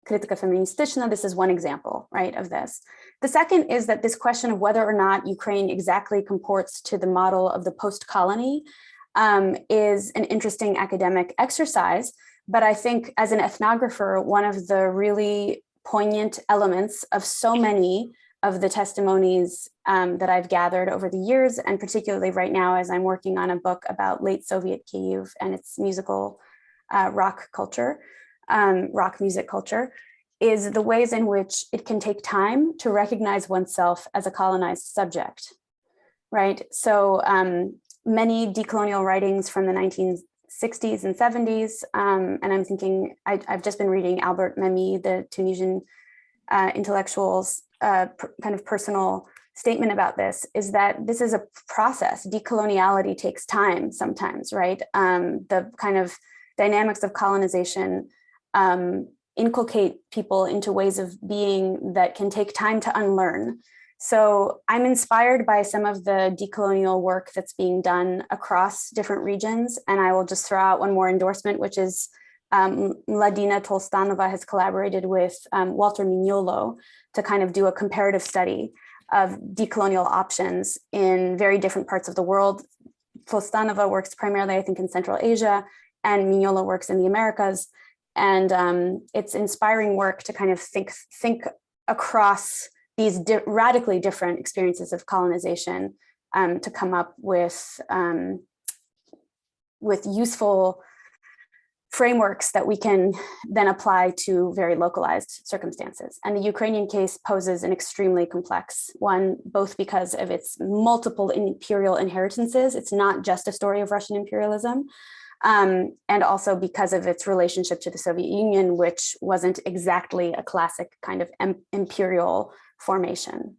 [SPEAKER 4] Kritika Feministichna. This is one example, right, of this. The second is that this question of whether or not Ukraine exactly comports to the model of the post-colony is an interesting academic exercise. But I think as an ethnographer, one of the really poignant elements of so many of the testimonies that I've gathered over the years, and particularly right now as I'm working on a book about late Soviet Kyiv and its musical rock culture, rock music culture, is the ways in which it can take time to recognize oneself as a colonized subject, right? So many decolonial writings from the 1960s and 70s, and I'm thinking, I've just been reading Albert Memmi, the Tunisian intellectual's kind of personal statement about this, is that this is a process. Decoloniality takes time sometimes, right? The kind of dynamics of colonization inculcate people into ways of being that can take time to unlearn. So I'm inspired by some of the decolonial work that's being done across different regions. And I will just throw out one more endorsement, which is Mladina Tolstanova has collaborated with Walter Mignolo to kind of do a comparative study of decolonial options in very different parts of the world. Tolstanova works primarily, I think, in Central Asia, and Mignolo works in the Americas. And it's inspiring work to kind of think across these radically different experiences of colonization to come up with useful frameworks that we can then apply to very localized circumstances. And the Ukrainian case poses an extremely complex one, both because of its multiple imperial inheritances. It's not just a story of Russian imperialism, and also because of its relationship to the Soviet Union, which wasn't exactly a classic kind of imperial formation.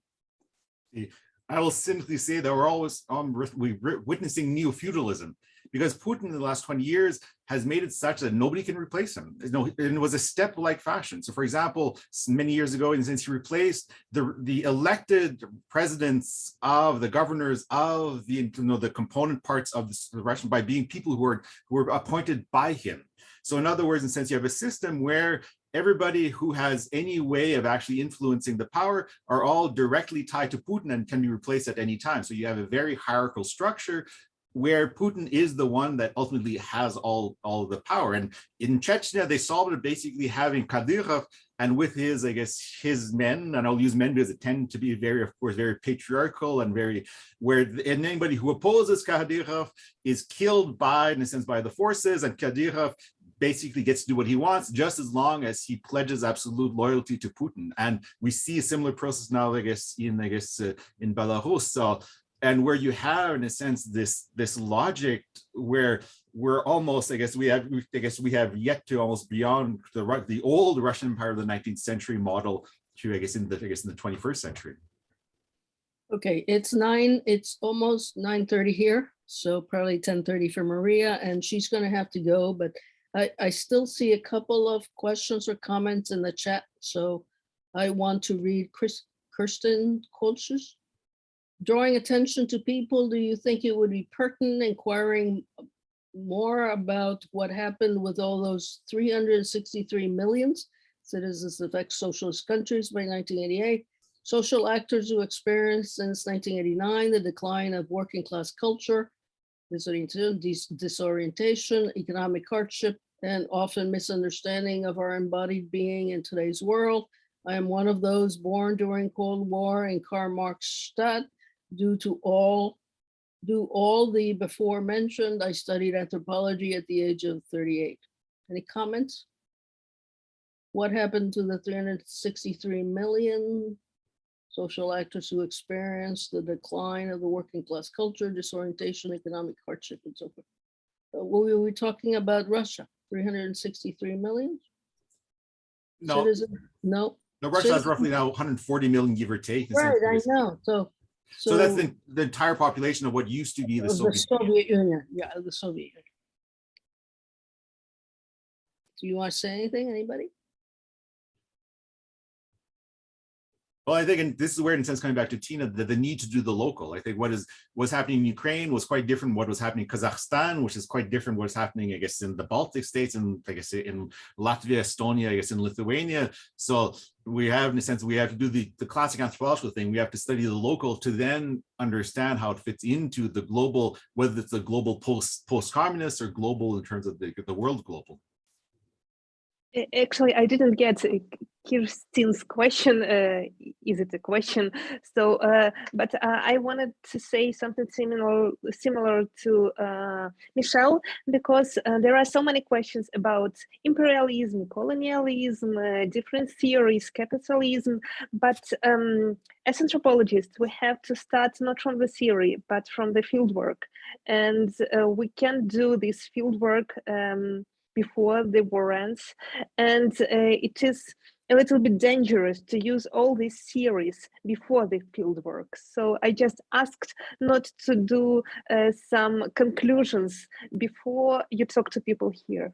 [SPEAKER 6] I will simply say that we're always witnessing neo-feudalism. because Putin in the last 20 years has made it such that nobody can replace him. No, it was a step-like fashion. So for example, many years ago, and since he replaced the elected presidents of the governors of the, the component parts of the Russian by being people who were appointed by him. So in other words, in a sense, you have a system where everybody who has any way of actually influencing the power are all directly tied to Putin and can be replaced at any time. So you have a very hierarchical structure where Putin is the one that ultimately has all the power. And in Chechnya, they solved it basically having Kadyrov and with his, I guess, his men, and I'll use men because it tend to be very, of course, very patriarchal and and anybody who opposes Kadyrov is killed by, in a sense, by the forces, and Kadyrov basically gets to do what he wants just as long as he pledges absolute loyalty to Putin. And we see a similar process now, I guess, in Belarus. So, and where you have, in a sense, this logic where we're almost, I guess we have yet to almost beyond the old Russian Empire of the 19th century model to, I guess, in the 21st century.
[SPEAKER 2] Okay, it's almost 9:30 here, so probably 10:30 for Maria, and she's going to have to go, but I still see a couple of questions or comments in the chat, so I want to read Kirsten Kolsch's. Drawing attention to people, do you think it would be pertinent inquiring more about what happened with all those 363 million citizens of ex-socialist countries by 1988, social actors who experienced since 1989 the decline of working class culture, disorientation, economic hardship, and often misunderstanding of our embodied being in today's world? I am one of those born during Cold War in Karl Marx-Stadt. Do all the before mentioned. I studied anthropology at the age of 38. Any comments? What happened to the 363 million social actors who experienced the decline of the working class culture, disorientation, economic hardship, and so forth? Were we talking about Russia? 363 million?
[SPEAKER 6] No.
[SPEAKER 2] Citizen? No.
[SPEAKER 6] No, Russia has roughly now 140 million, give or take.
[SPEAKER 2] Right, I know.
[SPEAKER 6] So that's the entire population of what used to be the Soviet
[SPEAKER 2] Union. Yeah, the Soviet Union. Do you want to say anything, anybody?
[SPEAKER 6] Well, I think, and this is where, in a sense, coming back to Tina, the need to do the local. I think what's happening in Ukraine was quite different. What was happening in Kazakhstan, which is quite different. What's happening, I guess, in the Baltic states, and I guess in Latvia, Estonia, I guess in Lithuania. So we have, in a sense, we have to do the classic anthropological thing. We have to study the local to then understand how it fits into the global, whether it's the global post-communist or global in terms of the world global.
[SPEAKER 3] Actually, I didn't get Kirsten's question. Is it a question? So, but I wanted to say something similar to Michelle, because there are so many questions about imperialism, colonialism, different theories, capitalism. But as anthropologists, we have to start not from the theory, but from the fieldwork, and we can do this fieldwork before the war ends, and it is a little bit dangerous to use all these theories before the field work. So I just asked not to do some conclusions before you talk to people here.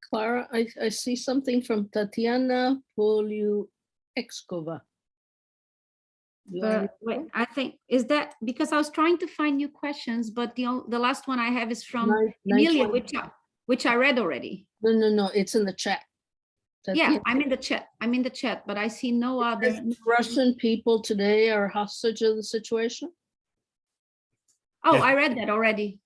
[SPEAKER 2] Clara, I see something from Tatiana Polyuekskova.
[SPEAKER 1] Wait, I think, is that because I was trying to find new questions, but the last one I have is from Emilia, which I read already.
[SPEAKER 2] No, it's in the chat.
[SPEAKER 1] Yeah, I'm in the chat, but I see no other.
[SPEAKER 2] Russian people today are hostage of the situation.
[SPEAKER 1] Oh, I read that already.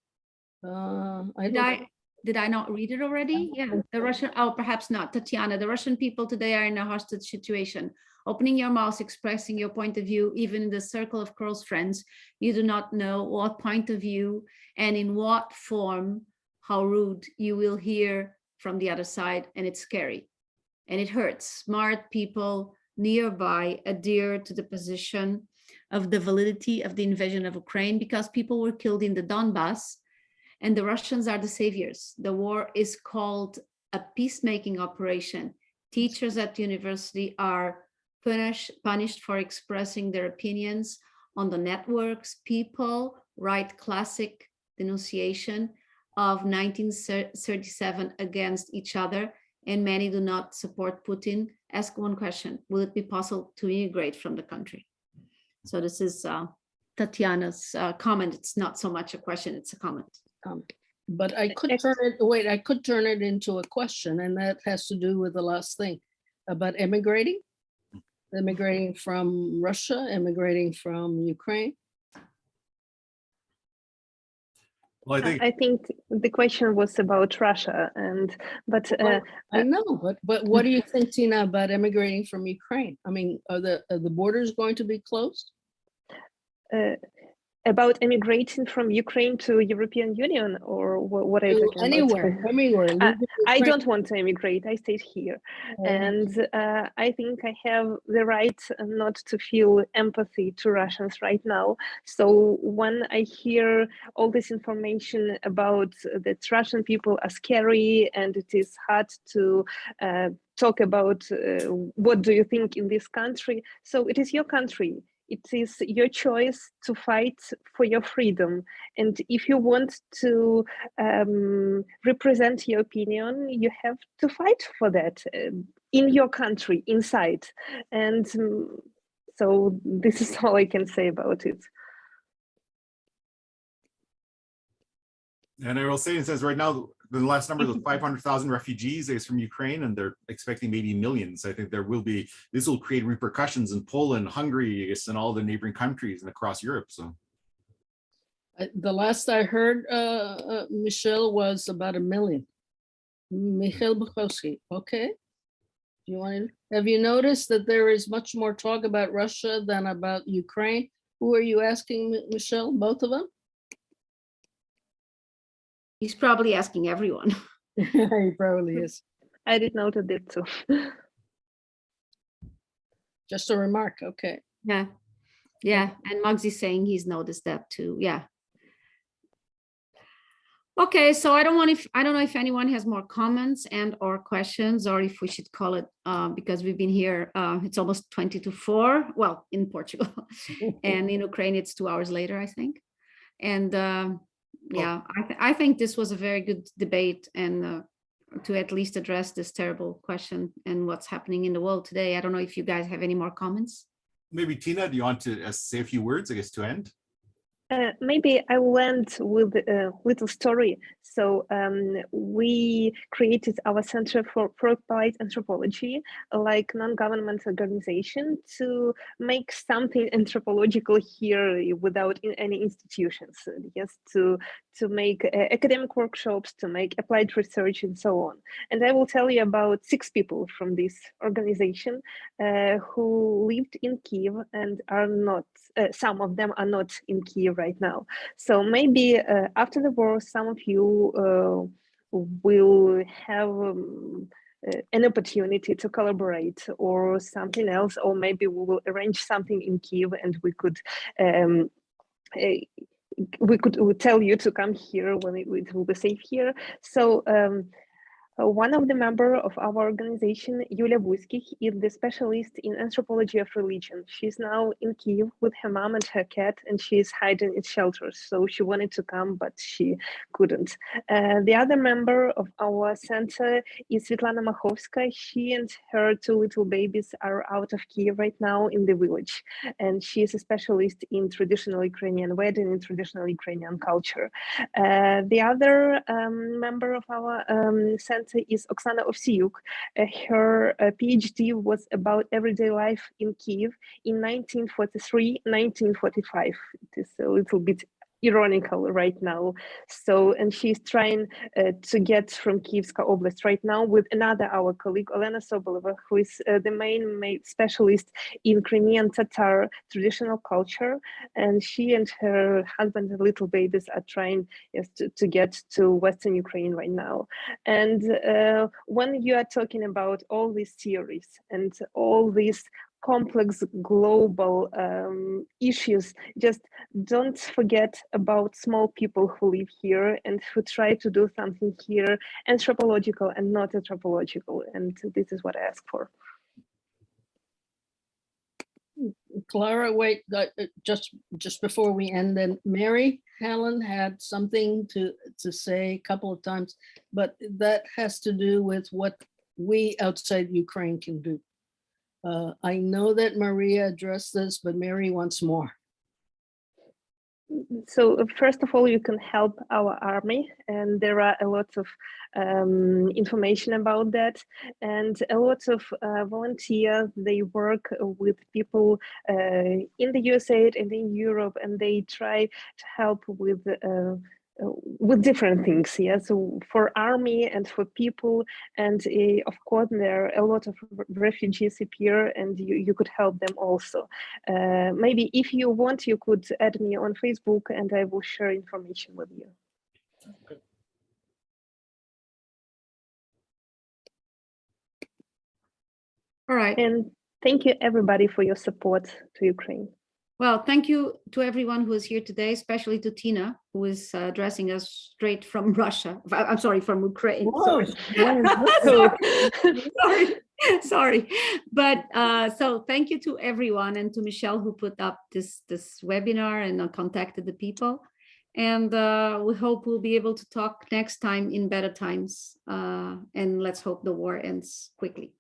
[SPEAKER 2] Did
[SPEAKER 1] I not read it already? Yeah, the Russian, oh, perhaps not. Tatiana, the Russian people today are in a hostage situation. Opening your mouth, expressing your point of view, even in the circle of close friends, you do not know what point of view and in what form, how rude you will hear from the other side, and it's scary. And it hurts. Smart people nearby adhere to the position of the validity of the invasion of Ukraine because people were killed in the Donbass, and the Russians are the saviors. The war is called a peacemaking operation. Teachers at university are punished for expressing their opinions on the networks, people write classic denunciation of 1937 against each other, and many do not support Putin. Ask one question: will it be possible to immigrate from the country? So this is Tatiana's comment. It's not so much a question, it's a comment.
[SPEAKER 2] But I could turn it, wait, I could turn it into a question, and that has to do with the last thing about immigrating from Russia, immigrating from Ukraine.
[SPEAKER 6] Well,
[SPEAKER 3] I think the question was about Russia, but
[SPEAKER 2] I know, but what do you think, Tina, about immigrating from Ukraine? I mean, are the borders going to be closed?
[SPEAKER 3] About immigrating from Ukraine to European Union, or what are you talking
[SPEAKER 2] Anywhere.
[SPEAKER 3] I don't want to immigrate. I stayed here, and I think I have the right not to feel empathy to Russians right now. So when I hear all this information about that Russian people are scary and it is hard to talk about what do you think in this country. So it is your country. It is your choice to fight for your freedom. And if you want to represent your opinion, you have to fight for that in your country, inside. And so this is all I can say about it.
[SPEAKER 6] And I will say, it says right now, the last number of 500,000 refugees is from Ukraine, and they're expecting maybe millions. I think this will create repercussions in Poland, Hungary, I guess, and all the neighboring countries and across Europe. So
[SPEAKER 2] the last I heard, Michelle, was about 1 million. Michael Bukowski, okay. Do you want to, have you noticed that there is much more talk about Russia than about Ukraine? Who are you asking, Michelle? Both of them?
[SPEAKER 1] He's probably asking everyone.
[SPEAKER 2] He probably is.
[SPEAKER 3] I did notice it too.
[SPEAKER 2] Just a remark, okay.
[SPEAKER 1] Yeah, yeah. And Mugsy's saying he's noticed that too. Yeah. Okay, so I don't know if anyone has more comments and or questions, or if we should call it because we've been here. It's almost 20 to 4. Well, in Portugal, and in Ukraine it's 2 hours later, I think. And yeah, I think this was a very good debate, and to at least address this terrible question and what's happening in the world today. I don't know if you guys have any more comments.
[SPEAKER 6] maybe Tina, do you want to say a few words, I guess, to end?
[SPEAKER 3] Maybe I will end with a little story. So we created our Center for Applied Anthropology, like non-government organization, to make something anthropological here without any institutions. Yes, to make academic workshops, to make applied research, and so on. And I will tell you about 6 people from this organization who lived in Kiev and are not. Some of them are not in Kiev right now. So maybe after the war, some of you will have an opportunity to collaborate or something else, or maybe we will arrange something in Kiev and we could tell you to come here when it will be safe here. So one of the members of our organization, Yulia Buskich, is the specialist in anthropology of religion. She's now in Kiev with her mom and her cat, and she's hiding in shelters. So she wanted to come, but she couldn't. The other member of our center is Svetlana Machovska. She and her 2 little babies are out of Kiev right now in the village. And she is a specialist in traditional Ukrainian wedding and traditional Ukrainian culture. The other member of our center is Oksana Ovsiuk. Her PhD was about everyday life in Kiev in 1943, 1945. It is a little bit ironical right now. So, and she's trying to get from Kievska Oblast right now with another our colleague, Olena Sobolova, who is the main specialist in Crimean Tatar traditional culture. And she and her husband and little babies are trying to get to Western Ukraine right now. And when you are talking about all these theories and all these complex global issues, just don't forget about small people who live here and who try to do something here anthropological and not anthropological. And this is what I ask for.
[SPEAKER 2] Clara, wait, just before we end, then Mary Helen had something to say a couple of times, but that has to do with what we outside Ukraine can do. I know that Maria addressed this, but Mary wants more.
[SPEAKER 3] So first of all, you can help our army, and there are a lot of information about that, and a lot of volunteers. They work with people in the USA and in Europe, and they try to help with different things. Yeah, so for army and for people, and of course there are a lot of refugees appear, and you could help them also. Maybe if you want, you could add me on Facebook, and I will share information with you.
[SPEAKER 6] Good.
[SPEAKER 1] All right.
[SPEAKER 3] And thank you everybody for your support to Ukraine.
[SPEAKER 1] Well, thank you to everyone who is here today, especially to Tina, who is addressing us straight from Russia. I'm sorry, from Ukraine.
[SPEAKER 2] Whoa,
[SPEAKER 1] Sorry. Sorry. But so thank you to everyone, and to Michelle who put up this webinar and contacted the people. And we hope we'll be able to talk next time in better times. And let's hope the war ends quickly.